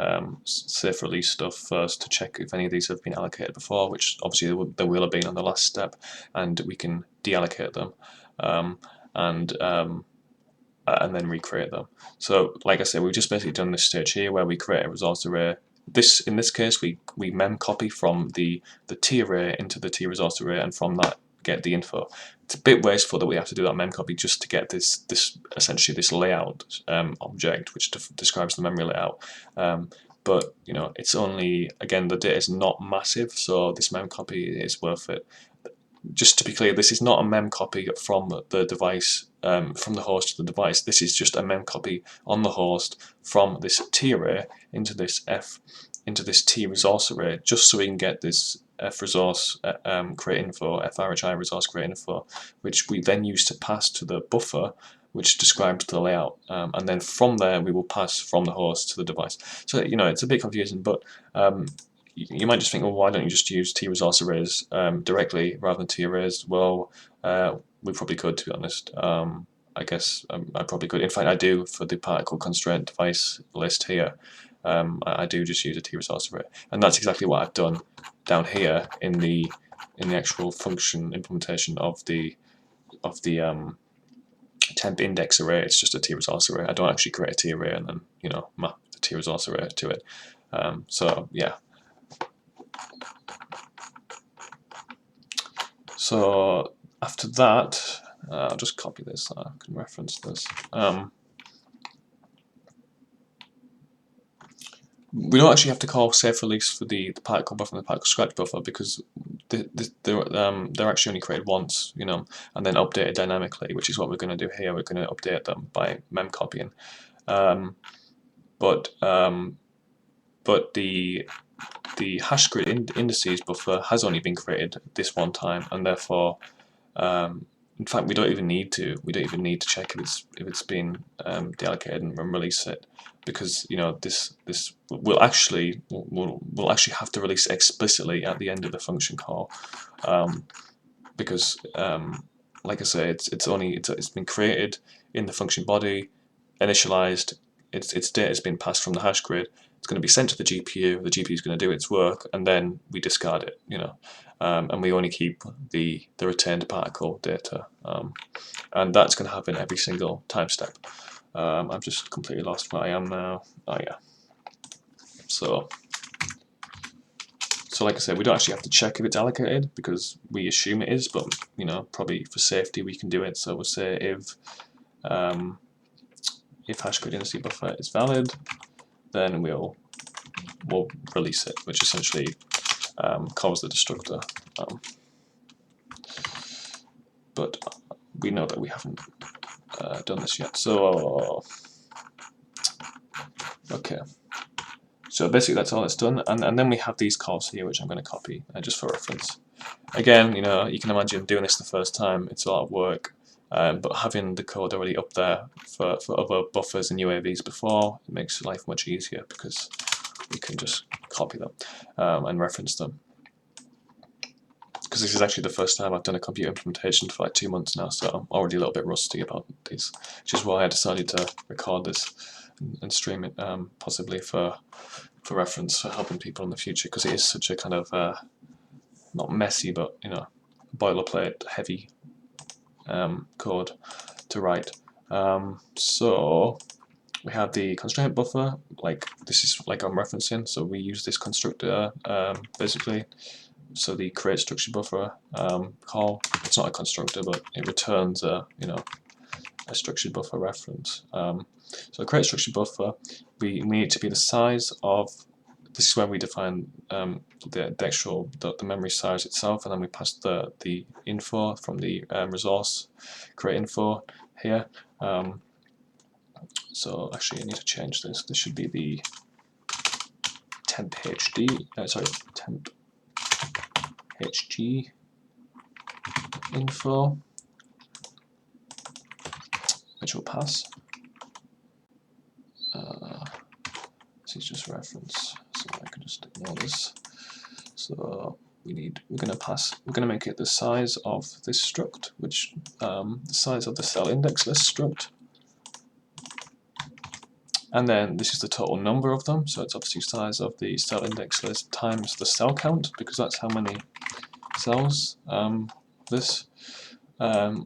safe release stuff first to check if any of these have been allocated before, which obviously they will have been on the last step, and we can deallocate them and then recreate them. So like I said, we've just basically done this stage here where we create a resource array. In this case we mem copy from the T array into the T resource array, and from that get the info. It's a bit wasteful that we have to do that mem copy just to get this essentially this layout object which describes the memory layout. But it's only, again, the data is not massive, so this mem copy is worth it. Just to be clear, this is not a mem copy from the device, from the host to the device. This is just a mem copy on the host from this T array into this T resource array, just so we can get this F resource create info, FRHI resource create info, which we then use to pass to the buffer, which describes the layout, and then from there we will pass from the host to the device. So it's a bit confusing, but you might just think, well, why don't you just use T resource arrays directly rather than T arrays? Well, we probably could, to be honest. I guess I probably could. In fact, I do for the particle constraint device list here. I do just use a t-resource array, and that's exactly what I've done down here in the actual function implementation of the temp index array. It's just a t-resource array. I don't actually create a t array and then map the t-resource array to it. So yeah. So after that, I'll just copy this so I can reference this. We don't actually have to call safe release for the particle buffer and the particle scratch buffer because they're actually only created once, and then updated dynamically, which is what we're going to do here. We're going to update them by mem copying. But the hash grid indices buffer has only been created this one time, and therefore, in fact, we don't even need to check if it's been deallocated and release it, because this will actually have to release explicitly at the end of the function call, because like I say, it's been created in the function body, initialized. Its data has been passed from the hash grid. It's going to be sent to the GPU. The GPU is going to do its work, and then we discard it. And we only keep the returned particle data, and that's going to happen every single time step. I've just completely lost where I am now. Oh yeah. So like I said, we don't actually have to check if it's allocated because we assume it is, but probably for safety we can do it. So we'll say if hash grid indice buffer is valid, then we'll release it, which essentially calls the destructor. But we know that we haven't done this yet. So okay. So basically that's all it's done, and then we have these calls here, which I'm going to copy just for reference. Again, you can imagine doing this the first time, it's a lot of work, but having the code already up there for other buffers and UAVs before, it makes life much easier because we can just copy them and reference them. Because this is actually the first time I've done a computer implementation for like 2 months now, so I'm already a little bit rusty about these, which is why I decided to record this and stream it, possibly for reference, for helping people in the future, because it is such a kind of not messy, but boilerplate heavy code to write. So we have the constraint buffer, like this is like I'm referencing, so we use this constructor basically. So the create structure buffer call, it's not a constructor, but it returns a structured buffer reference. So create structure buffer, we need it to be the size of, this is where we define the actual memory size itself, and then we pass the info from the resource create info here. So actually I need to change this. This should be the temp HD, temp HG info, which will pass. This is just reference, so I can just ignore this. So we're gonna make it the size of this struct, which the size of the cell index list struct. And then this is the total number of them, so it's obviously size of the cell index list times the cell count, because that's how many cells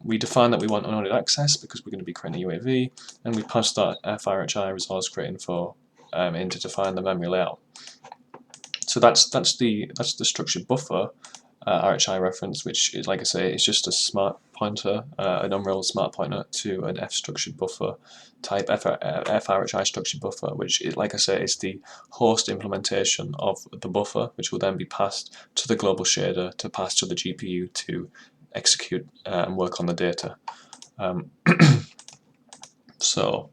we define that we want unordered access because we're going to be creating a UAV, and we pass that FRHI resource create info in to define the memory layout. So that's the structured buffer RHI reference, which is, like I say, it's just a smart pointer, an unreal smart pointer to an F structured buffer type FRHI structured buffer, which is, like I say, is the host implementation of the buffer, which will then be passed to the global shader to pass to the GPU to execute and work on the data. So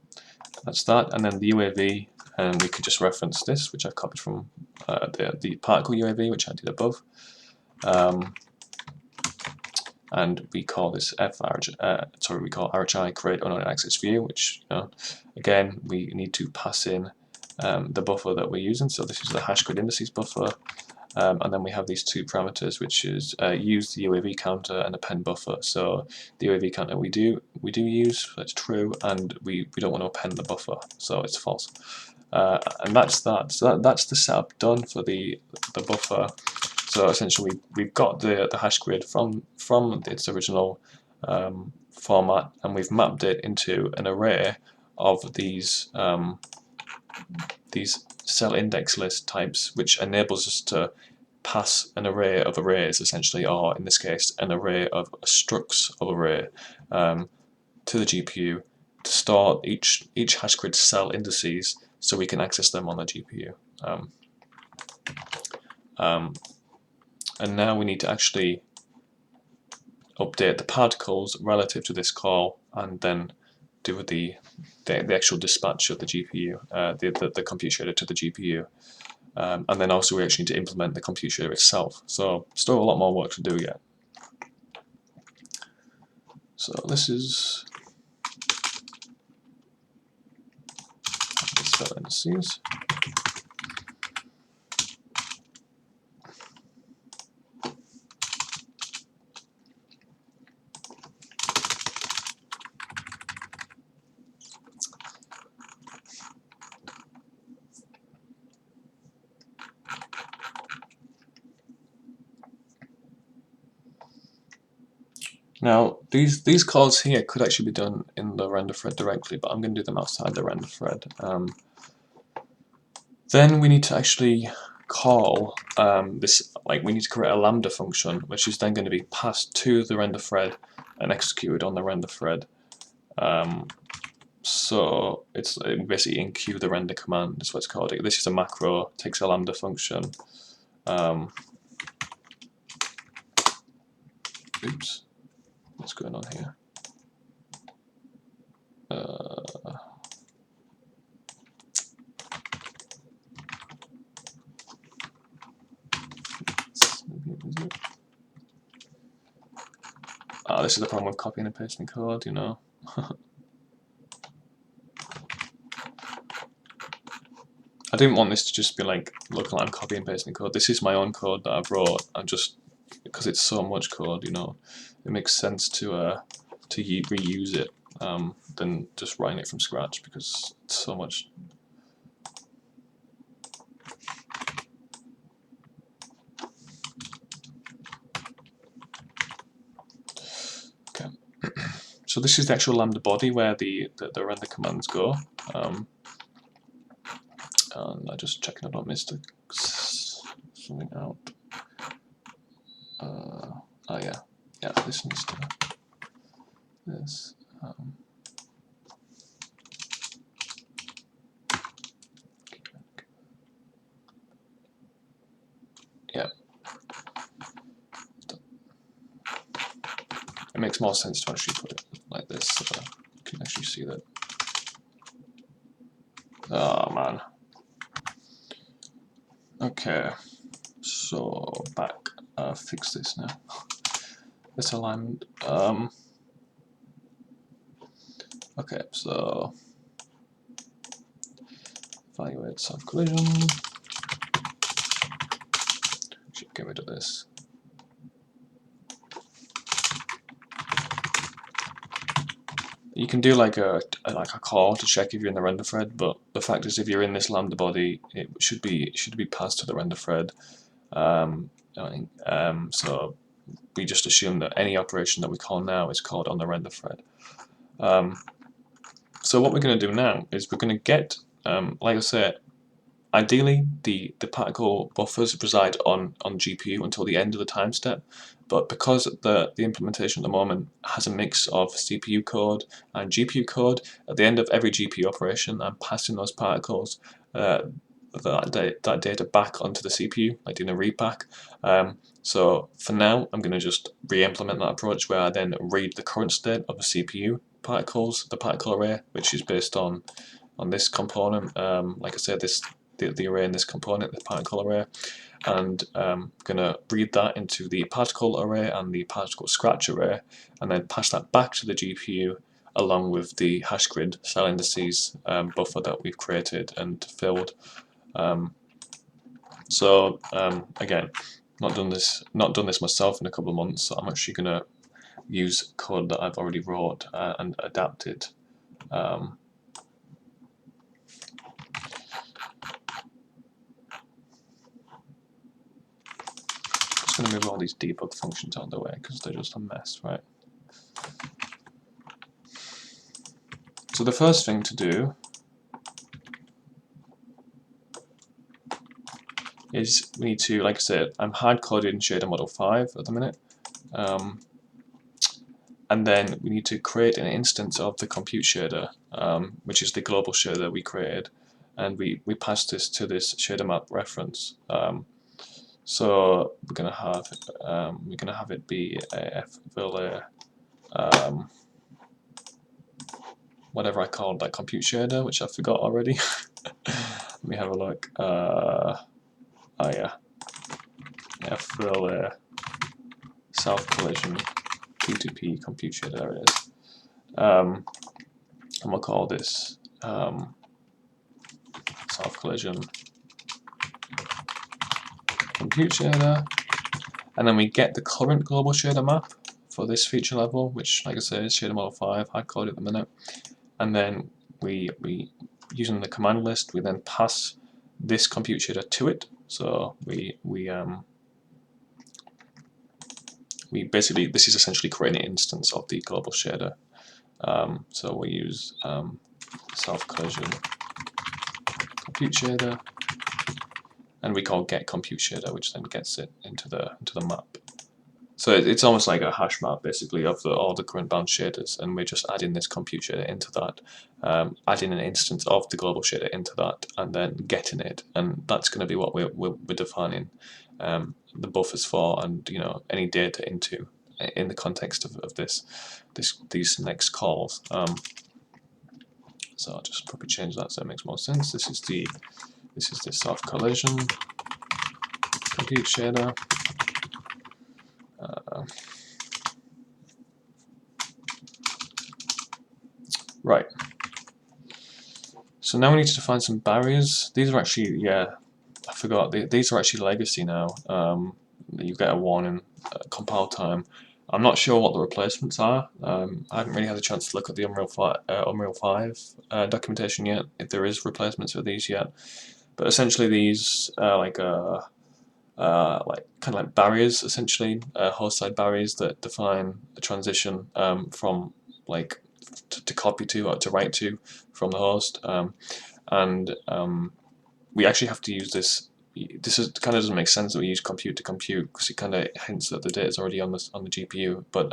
that's that, and then the UAV, and we could just reference this, which I've copied from the particle UAV, which I did above. And we call this we call RHI create unordered access view, which again we need to pass in the buffer that we're using. So this is the hash grid indices buffer, and then we have these two parameters, which is use the UAV counter and append buffer. So the UAV counter we do use, that's true, and we don't want to append the buffer, so it's false. and that's that. So that's the setup done for the buffer. So essentially, we've got the hash grid from its original format, and we've mapped it into an array of these cell index list types, which enables us to pass an array of arrays, essentially, or in this case, an array of structs of array to the GPU to store each hash grid cell indices so we can access them on the GPU. And now we need to actually update the particles relative to this call, and then do the actual dispatch of the GPU, the compute shader to the GPU. And then also we actually need to implement the compute shader itself. So still a lot more work to do yet. So this is the cell indices. Now, these calls here could actually be done in the render thread directly, but I'm going to do them outside the render thread. Then we need to actually call this, like we need to create a Lambda function, which is then going to be passed to the render thread and executed on the render thread. So it's basically enqueue the render command, is what it's called. This is a macro, takes a Lambda function. Oops. What's going on here? This is the problem with copying and pasting code, you know. I didn't want this to just be like, look, I'm copying and pasting code. This is my own code that I've wrote. I'm just, because it's so much code, you know, it makes sense to reuse it than just writing it from scratch, because it's so much. Okay, so this is the actual Lambda body where the render commands go. And I'm just checking I don't miss something out. Oh yeah, this needs to this. Yeah, it makes more sense to actually put it like this so that you can actually see that. Oh man. Okay, so back. Fix this now. This alignment. Okay, so evaluate self collision. Should get rid of this. You can do like a call to check if you're in the render thread, but the fact is, if you're in this Lambda body, it should be passed to the render thread. So we just assume that any operation that we call now is called on the render thread. So what we're going to do now is we're going to get, like I said, ideally the particle buffers reside on GPU until the end of the time step, but because the implementation at the moment has a mix of CPU code and GPU code, at the end of every GPU operation I'm passing those particles that data back onto the CPU, like doing a read back. So for now I'm going to just re-implement that approach where I then read the current state of the CPU particles, the particle array, which is based on this component. Like I said, the array in this component, the particle array, and I'm going to read that into the particle array and the particle scratch array, and then pass that back to the GPU along with the hash grid cell indices buffer that we've created and filled. Again, not done this myself in a couple of months, so I'm actually going to use code that I've already wrote and adapted. going to move all these debug functions out of the way because they're just a mess, right? So the first thing to do is we need to, like I said, I'm hard-coded in shader model 5 at the minute. And then we need to create an instance of the compute shader, which is the global shader we created, and we pass this to this shader map reference. So we're gonna have it be a Verlet, whatever I called that compute shader, which I forgot already. Let me have a look. Oh yeah, Verlet self collision P2P compute shader. There it is. And we'll call this self collision compute shader, and then we get the current global shader map for this feature level, which, like I said, is shader model 5, hard coded at the minute. And then we using the command list, we then pass this compute shader to it. So we basically, this is essentially creating an instance of the global shader. So we use self collision compute shader, and we call get compute shader, which then gets it into the map. So it's almost like a hash map basically of all the current bound shaders, and we're just adding this compute shader into that, adding an instance of the global shader into that, and then getting it, and that's going to be what we're defining the buffers for, and any data into in the context of these next calls. So I'll just probably change that so it makes more sense. This is the self collision compute shader. Right. So now we need to define some barriers. These are actually, yeah, I forgot. These are actually legacy now. You get a warning compile time. I'm not sure what the replacements are. I haven't really had a chance to look at the Unreal 5 documentation yet, if there is replacements for these yet. But essentially these are like kind of like barriers, essentially, host-side barriers that define the transition from like to copy to or to write to from the host, and we actually have to use this. This kind of doesn't make sense that we use compute to compute because it kind of hints that the data is already on the GPU. But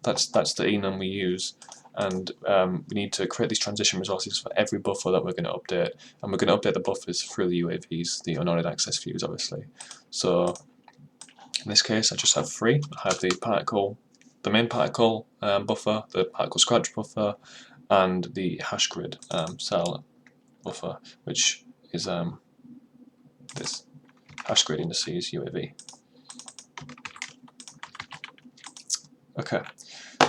that's the enum we use, and we need to create these transition resources for every buffer that we're going to update, and we're going to update the buffers through the UAVs, the unordered access views, obviously. So in this case, I just have 3. I have the main particle buffer, the particle scratch buffer, and the hash grid cell buffer, which is this hash grid indices UAV. Okay,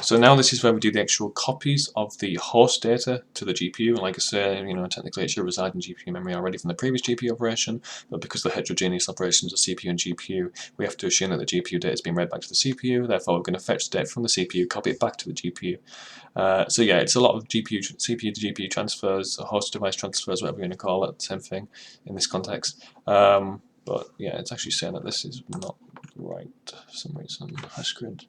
so now this is where we do the actual copies of the host data to the GPU. And like I say, technically it should reside in GPU memory already from the previous GPU operation, but because the heterogeneous operations of CPU and GPU, we have to assume that the GPU data is being read back to the CPU. Therefore, we're going to fetch the data from the CPU, copy it back to the GPU. So yeah, it's a lot of CPU to GPU transfers, host device transfers, whatever we're going to call it, same thing in this context. But yeah, it's actually saying that this is not right for some reason. Hash grid.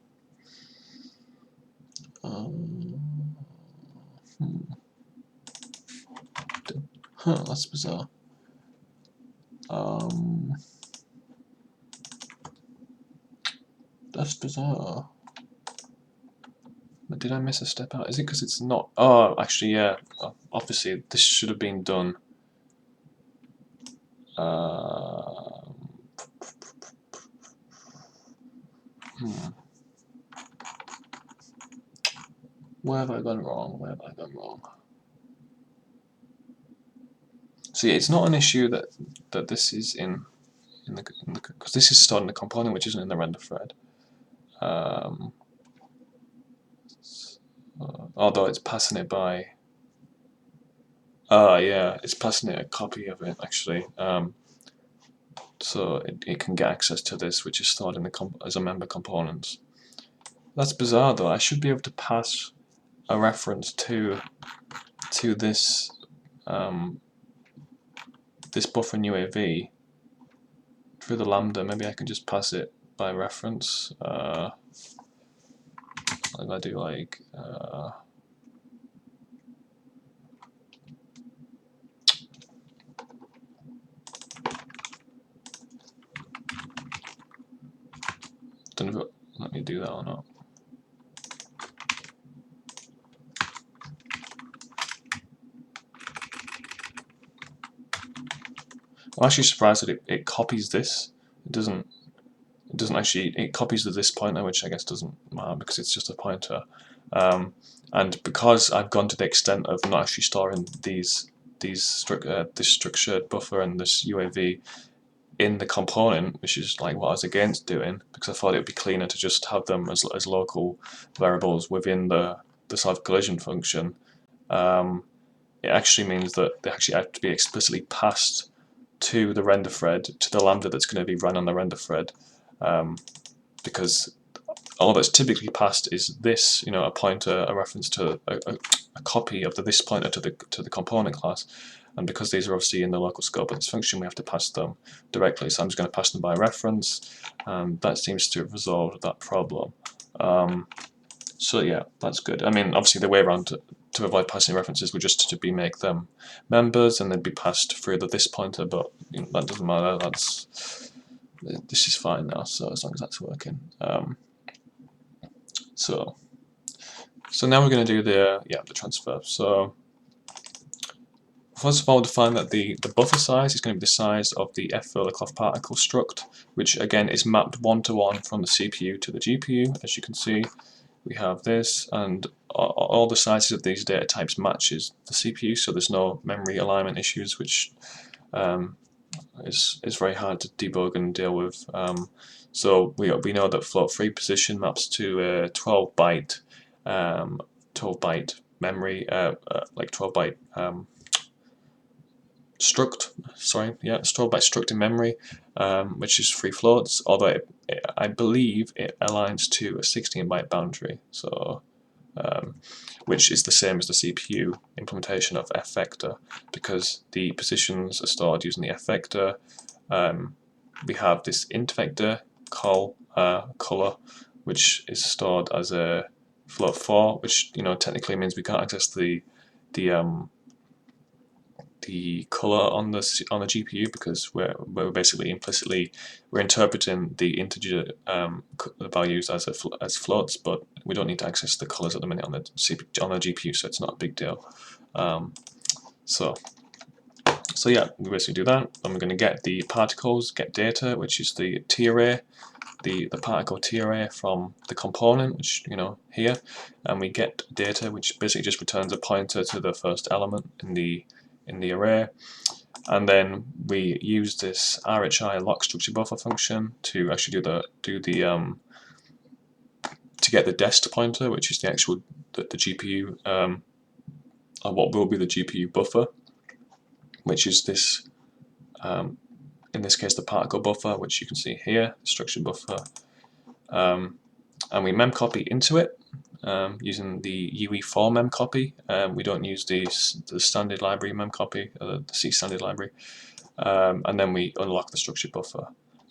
That's bizarre. That's bizarre. But did I miss a step out? Is it because it's not? Oh, actually, yeah. Obviously, this should have been done. Where have I gone wrong? Where have I gone wrong? So yeah, it's not an issue that this is in the because this is stored in the component which isn't in the render thread. Although it's passing it by. Yeah, it's passing it a copy of it actually. So it can get access to this, which is stored in the as a member component. That's bizarre though. I should be able to pass a reference to this this buffer in UAV through the Lambda. Maybe I can just pass it by reference. I'm gonna do like don't know if it let me do that or not. I'm actually surprised that it copies this. It doesn't actually, it copies the this pointer, which I guess doesn't matter because it's just a pointer. And because I've gone to the extent of not actually storing this structured buffer and this UAV in the component, which is like what I was against doing, because I thought it would be cleaner to just have them as local variables within the solve collision function. It actually means that they actually have to be explicitly passed to the render thread, to the Lambda that's going to be run on the render thread, because all that's typically passed is this, you know, a pointer, a reference to a copy of the this pointer to the component class, and because these are obviously in the local scope of this function, we have to pass them directly. So I'm just going to pass them by reference, and that seems to have resolved that problem. So yeah, that's good. I mean, obviously the way around to avoid passing references would just to make them members and they'd be passed through this pointer, but you know, that doesn't matter. This is fine now, so as long as that's working. So now we're going to do the transfer. So first of all, we'll define that the buffer size is going to be the size of the Verlet Cloth particle struct, which again is mapped one-to-one from the CPU to the GPU. As you can see, we have this, and all the sizes of these data types matches the CPU, so there's no memory alignment issues, which is very hard to debug and deal with. So we know that float 3 position maps to a 12-byte memory, like 12-byte struct. Sorry, yeah, it's 12-byte struct in memory, which is 3 floats. Although I believe it aligns to a 16-byte boundary. So. Which is the same as the CPU implementation of F vector, because the positions are stored using the F vector. We have this int vector color, which is stored as a float 4, which technically means we can't access the color on the GPU, because we're basically implicitly interpreting the integer values as floats, but we don't need to access the colors at the minute on the GPU, so it's not a big deal. So yeah, we basically do that, and we're going to get the particles, get data, which is the T array, the particle T array from the component, which here, and we get data, which basically just returns a pointer to the first element in the array, and then we use this RHI lock structure buffer function to actually to get the dest pointer, which is the actual the GPU, or what will be the GPU buffer, which is this in this case the particle buffer, which you can see here, structure buffer, and we memcopy into it. Using the UE4 memcopy. We don't use the standard library memcopy, the C standard library, and then we unlock the structured buffer.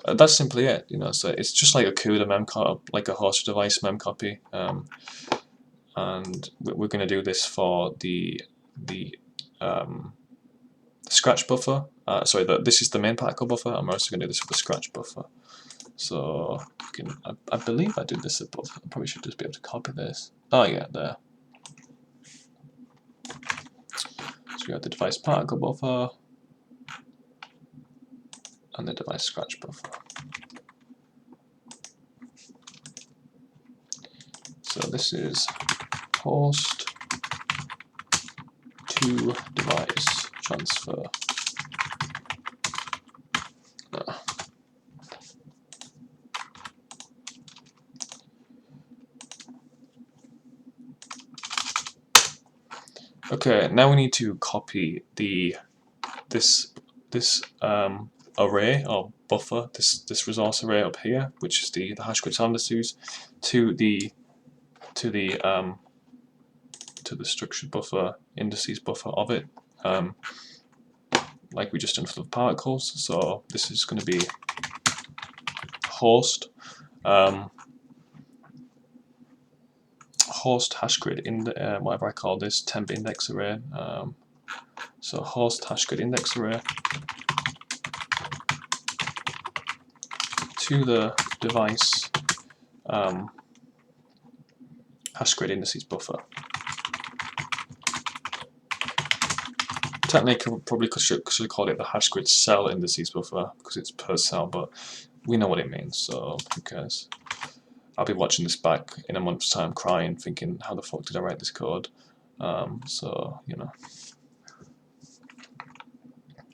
That's simply it. So it's just like a CUDA memcopy, like a host device memcopy, and we're going to do this for the scratch buffer. Sorry, this is the main particle buffer, and we're also going to do this for the scratch buffer. So I believe I did this above. I probably should just be able to copy this. Oh yeah, there. So we have the device particle buffer and the device scratch buffer. So this is host to device transfer. Okay, now we need to copy this array or buffer, this resource array up here, which is the hash grid indices, to the structured buffer indices buffer of it, like we just done for the particles. So this is going to be host host hash grid in the, whatever I call this temp index array. So host hash grid index array to the device hash grid indices buffer. Technically, probably should call it the hash grid cell indices buffer because it's per cell, but we know what it means, so who cares? I'll be watching this back in a month's time crying, thinking, how the fuck did I write this code? So, you know.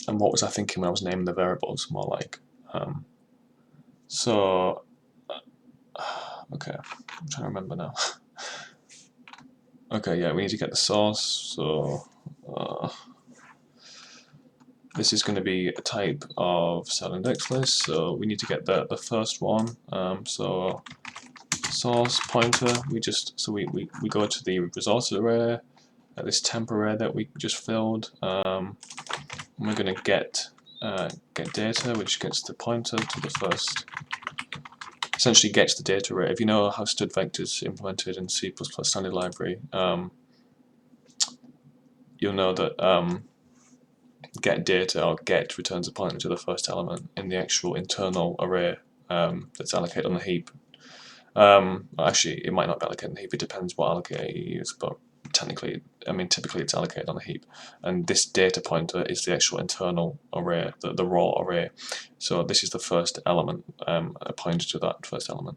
And what was I thinking when I was naming the variables? More like, okay, I'm trying to remember now. Okay, yeah, we need to get the source, so this is going to be a type of cell index list, so we need to get the first one. So source pointer, we go to the resources array, this temp array that we just filled. And we're going to get data, which gets the pointer to the first. Essentially gets the data array. If you know how stud vectors implemented in C++ standard library, you'll know that get data or get returns a pointer to the first element in the actual internal array that's allocated on the heap. Actually, it might not be allocated on the heap. It depends what allocator you use, but technically, I mean, typically it's allocated on the heap. And this data pointer is the actual internal array, the raw array. So this is the first element, a pointer to that first element.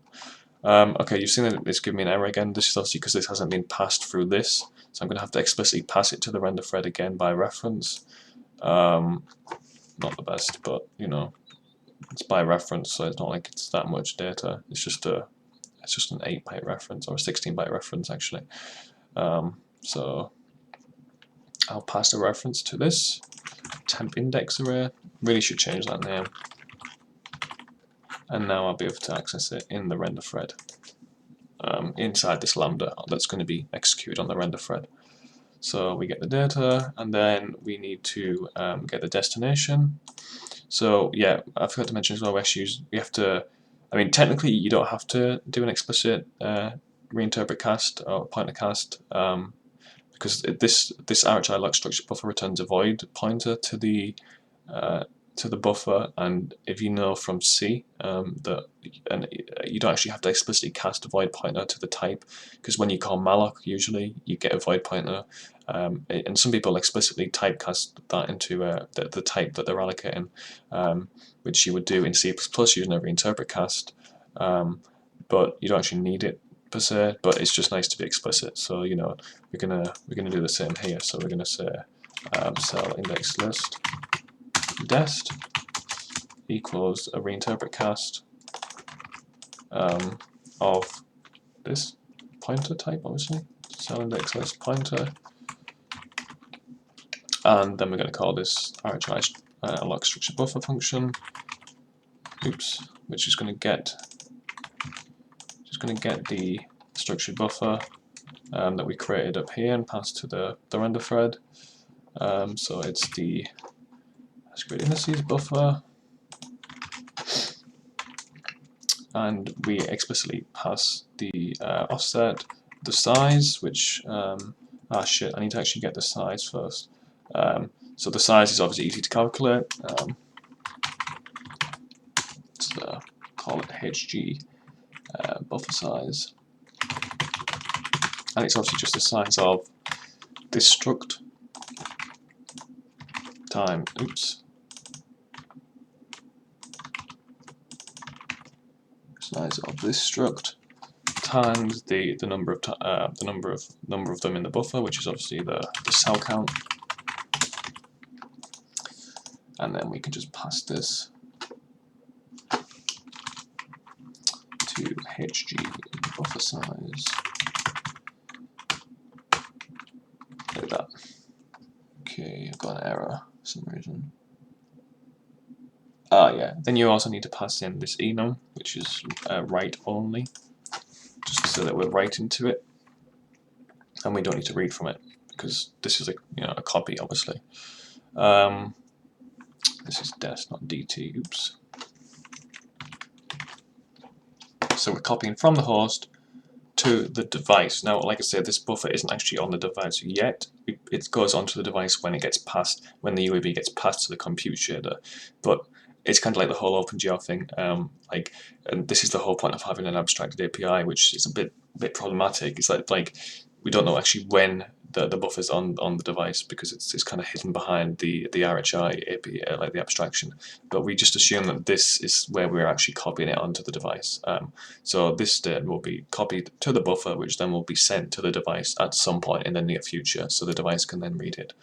Okay, you've seen that it's giving me an error again. This is obviously because this hasn't been passed through this. So I'm going to have to explicitly pass it to the render thread again by reference. Not the best, but you know, it's by reference, so it's not like it's that much data. It's just an 8-byte reference, or a 16-byte reference actually. So I'll pass the reference to this temp index array. Really should change that name. And now I'll be able to access it in the render thread. Inside this Lambda that's going to be executed on the render thread. So we get the data, and then we need to get the destination. So yeah, I forgot to mention as well, we have to, I mean, technically you don't have to do an explicit reinterpret cast or pointer cast, because this RHI lock structure buffer returns a void pointer to the buffer, and if you know from C that you don't actually have to explicitly cast a void pointer to the type, because when you call malloc, usually you get a void pointer, and some people explicitly typecast that into the type that they're allocating, which you would do in C++ using a reinterpret cast, but you don't actually need it per se, but it's just nice to be explicit. So you know, we're gonna do the same here. So we're gonna say cell index list dest equals a reinterpret cast of this pointer type, obviously, cell index list pointer, and then we're going to call this RHI lock structure buffer function, which is going to get the structured buffer that we created up here and pass to the render thread. So it's the hash grid indices buffer, and we explicitly pass the offset, the size, which shit, I need to actually get the size first. So the size is obviously easy to calculate. Let's call it HG buffer size, and it's obviously just the size of this struct time size of this struct times the number of them in the buffer, which is obviously the cell count, and then we can just pass this to HG buffer size like that. Okay, I've got an error for some reason. Yeah, then you also need to pass in this enum, which is write only, just so that we're writing to it, and we don't need to read from it, because this is a copy, obviously. This is dest, not dt. Oops. So we're copying from the host to the device. Now, like I said, this buffer isn't actually on the device yet. It goes onto the device when it gets passed, when the UAV gets passed to the compute shader. But it's kind of like the whole OpenGL thing. And this is the whole point of having an abstracted API, which is a bit problematic. It's like we don't know actually when the buffer's on the device, because it's kind of hidden behind the RHI API, like the abstraction. But we just assume that this is where we're actually copying it onto the device. So this state will be copied to the buffer, which then will be sent to the device at some point in the near future, so the device can then read it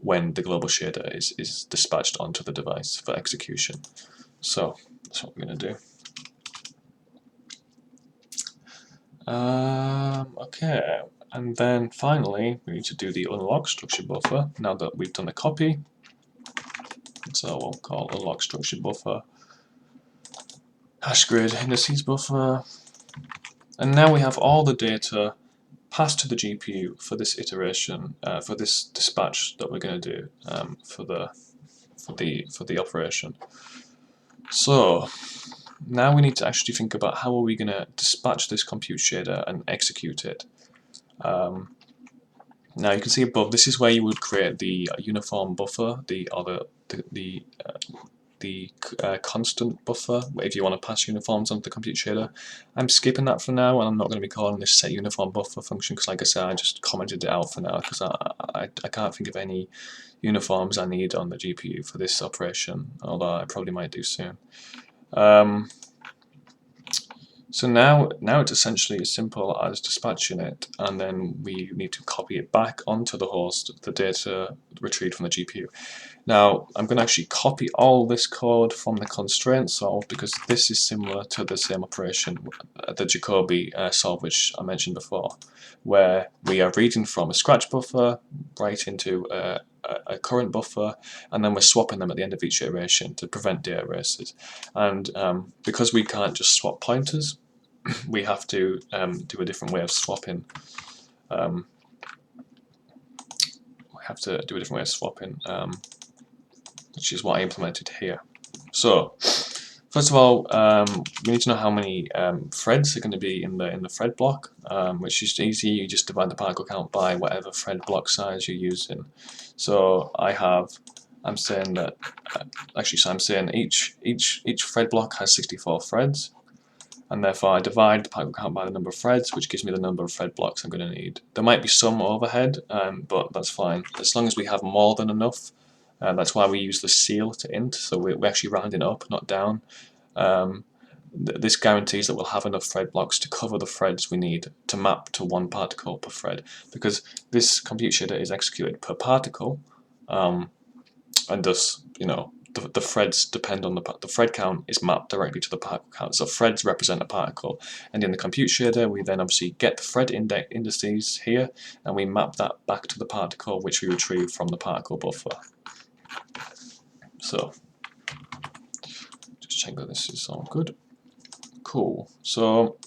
when the global shader is dispatched onto the device for execution. So that's what we're going to do. Okay, and then finally we need to do the unlock structure buffer now that we've done the copy. So we'll call unlock structure buffer hash grid indices buffer, and now we have all the data passed to the GPU for this iteration, for this dispatch that we're going to do for the operation. So now we need to actually think about how are we going to dispatch this compute shader and execute it. Now you can see above, this is where you would create the uniform buffer, the constant buffer, if you want to pass uniforms onto the compute shader. I'm skipping that for now, and I'm not going to be calling this set uniform buffer function, because like I said, I just commented it out for now, because I can't think of any uniforms I need on the GPU for this operation, although I probably might do soon. So now it's essentially as simple as dispatching it, and then we need to copy it back onto the host, the data retrieved from the GPU. Now I'm going to actually copy all this code from the constraint solve, because this is similar to the same operation, the Jacobi solve which I mentioned before, where we are reading from a scratch buffer right into a current buffer, and then we're swapping them at the end of each iteration to prevent data races. And because we can't just swap pointers, we have to do a different way of swapping. Which is what I implemented here. So first of all, we need to know how many threads are going to be in the thread block, which is easy. You just divide the particle count by whatever thread block size you're using. So I'm saying that I'm saying each thread block has 64 threads, and therefore I divide the particle count by the number of threads, which gives me the number of thread blocks I'm going to need. There might be some overhead, but that's fine as long as we have more than enough. That's why we use the ceil to int, so we're actually rounding up, not down. This guarantees that we'll have enough thread blocks to cover the threads we need to map to one particle per thread, because this compute shader is executed per particle, and thus, the threads depend on the thread count is mapped directly to the particle count. So threads represent a particle, and in the compute shader we then obviously get the thread indices here, and we map that back to the particle which we retrieve from the particle buffer. So just check that this is all good. Cool. So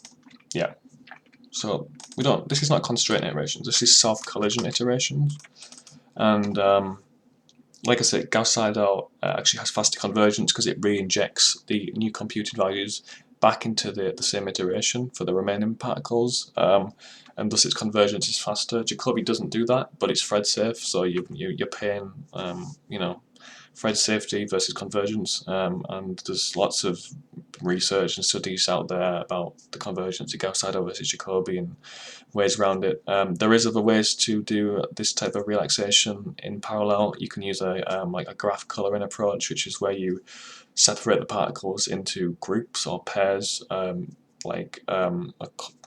yeah. So this is not constraint iterations, this is self-collision iterations. And like I said, Gauss-Seidel actually has faster convergence because it re-injects the new computed values back into the same iteration for the remaining particles, and thus its convergence is faster. Jacobi doesn't do that, but it's thread safe, so you're paying thread safety versus convergence, and there's lots of research and studies out there about the convergence of Gauss-Seidel versus Jacobi and ways around it. There is other ways to do this type of relaxation in parallel. You can use like a graph coloring approach, which is where you separate the particles into groups or pairs,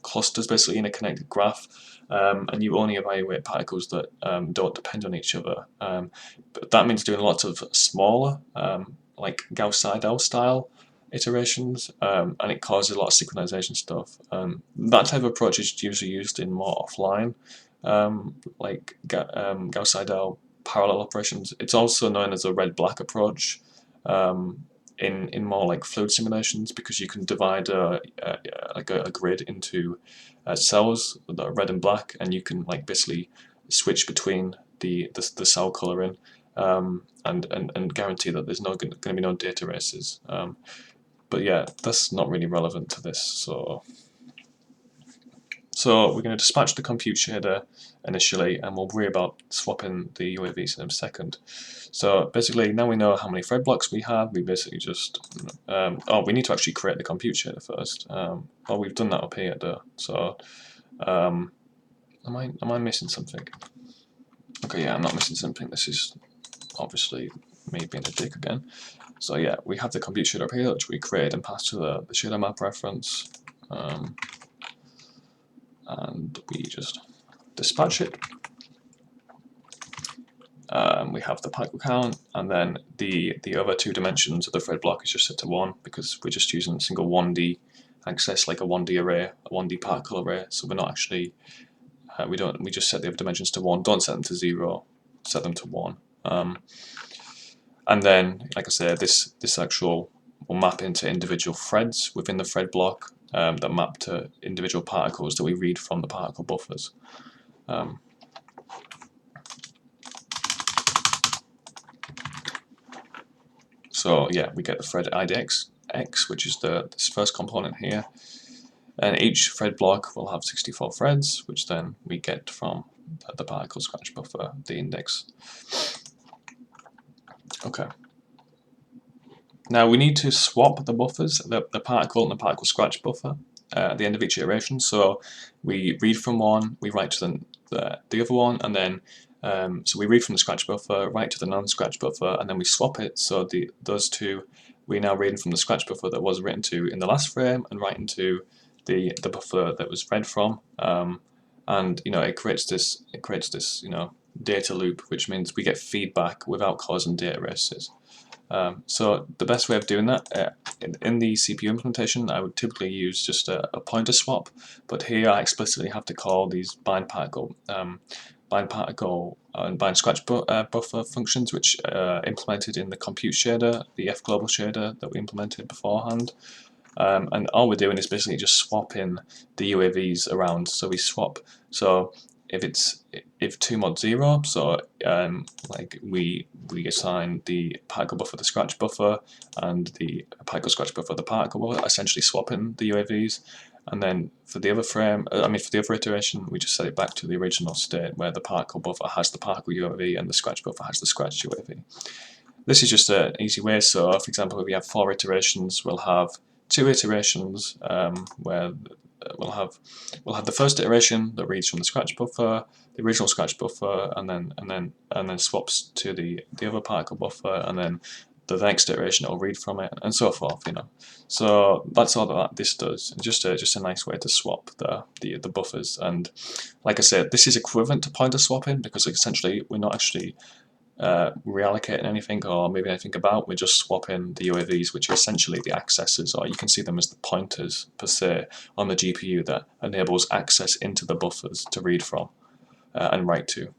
clusters, basically in a connected graph, and you only evaluate particles that don't depend on each other. But that means doing lots of smaller, like Gauss-Seidel style iterations, and it causes a lot of synchronization stuff. That type of approach is usually used in more offline, like Gauss-Seidel parallel operations. It's also known as a red-black approach in more like fluid simulations, because you can divide like a grid into cells that are red and black, and you can like basically switch between the cell coloring, and guarantee that there's going to be no data races. But yeah, that's not really relevant to this. So we're going to dispatch the compute shader initially, and we'll worry about swapping the UAVs in a second. So basically, now we know how many thread blocks we have. We basically just we need to actually create the compute shader first. Well, we've done that up here though. So am I missing something? Okay, yeah, I'm not missing something. This is obviously me being a dick again. So yeah, we have the compute shader up here, which we create and pass to the shader map reference. And we just dispatch it. We have the particle count, and then the other two dimensions of the thread block is just set to 1 because we're just using a single 1D access, like a 1D array, a 1D particle array. So we're not actually we just set the other dimensions to 1. Don't set them to 0. Set them to 1. And then, like I said, this actual will map into individual threads within the thread block that map to individual particles that we read from the particle buffers. So yeah, we get the thread IDX X, which is this first component here, and each thread block will have 64 threads, which then we get from the particle scratch buffer, the index. Okay. Now we need to swap the buffers, the particle and the particle scratch buffer at the end of each iteration. So we read from one, we write to the other one, and then so we read from the scratch buffer, write to the non-scratch buffer, and then we swap it. So those two, we're now reading from the scratch buffer that was written to in the last frame and writing to the buffer that was read from. And it creates this data loop, which means we get feedback without causing data races. So the best way of doing that in the CPU implementation, I would typically use just a pointer swap, but here I explicitly have to call these bind particle and bind scratch buffer functions, which implemented in the compute shader, the F global shader that we implemented beforehand. And all we're doing is basically just swapping the UAVs around. So we swap. So if 2 mod 0, so like we assign the particle buffer the scratch buffer and the particle scratch buffer the particle buffer, essentially swapping the UAVs. And then for the other frame, for the other iteration, we just set it back to the original state where the particle buffer has the particle UAV and the scratch buffer has the scratch UAV. This is just an easy way. So, for example, if we have 4 iterations, we'll have 2 iterations where we'll have the first iteration that reads from the scratch buffer, the original scratch buffer, and then swaps to the other particle buffer, and then the next iteration will read from it, and so forth. So that's all that this does. Just a nice way to swap the buffers. And like I said, this is equivalent to pointer swapping because essentially we're not actually reallocating anything or moving anything about. We're just swapping the UAVs, which are essentially the accessors, or you can see them as the pointers per se on the GPU that enables access into the buffers to read from and write to.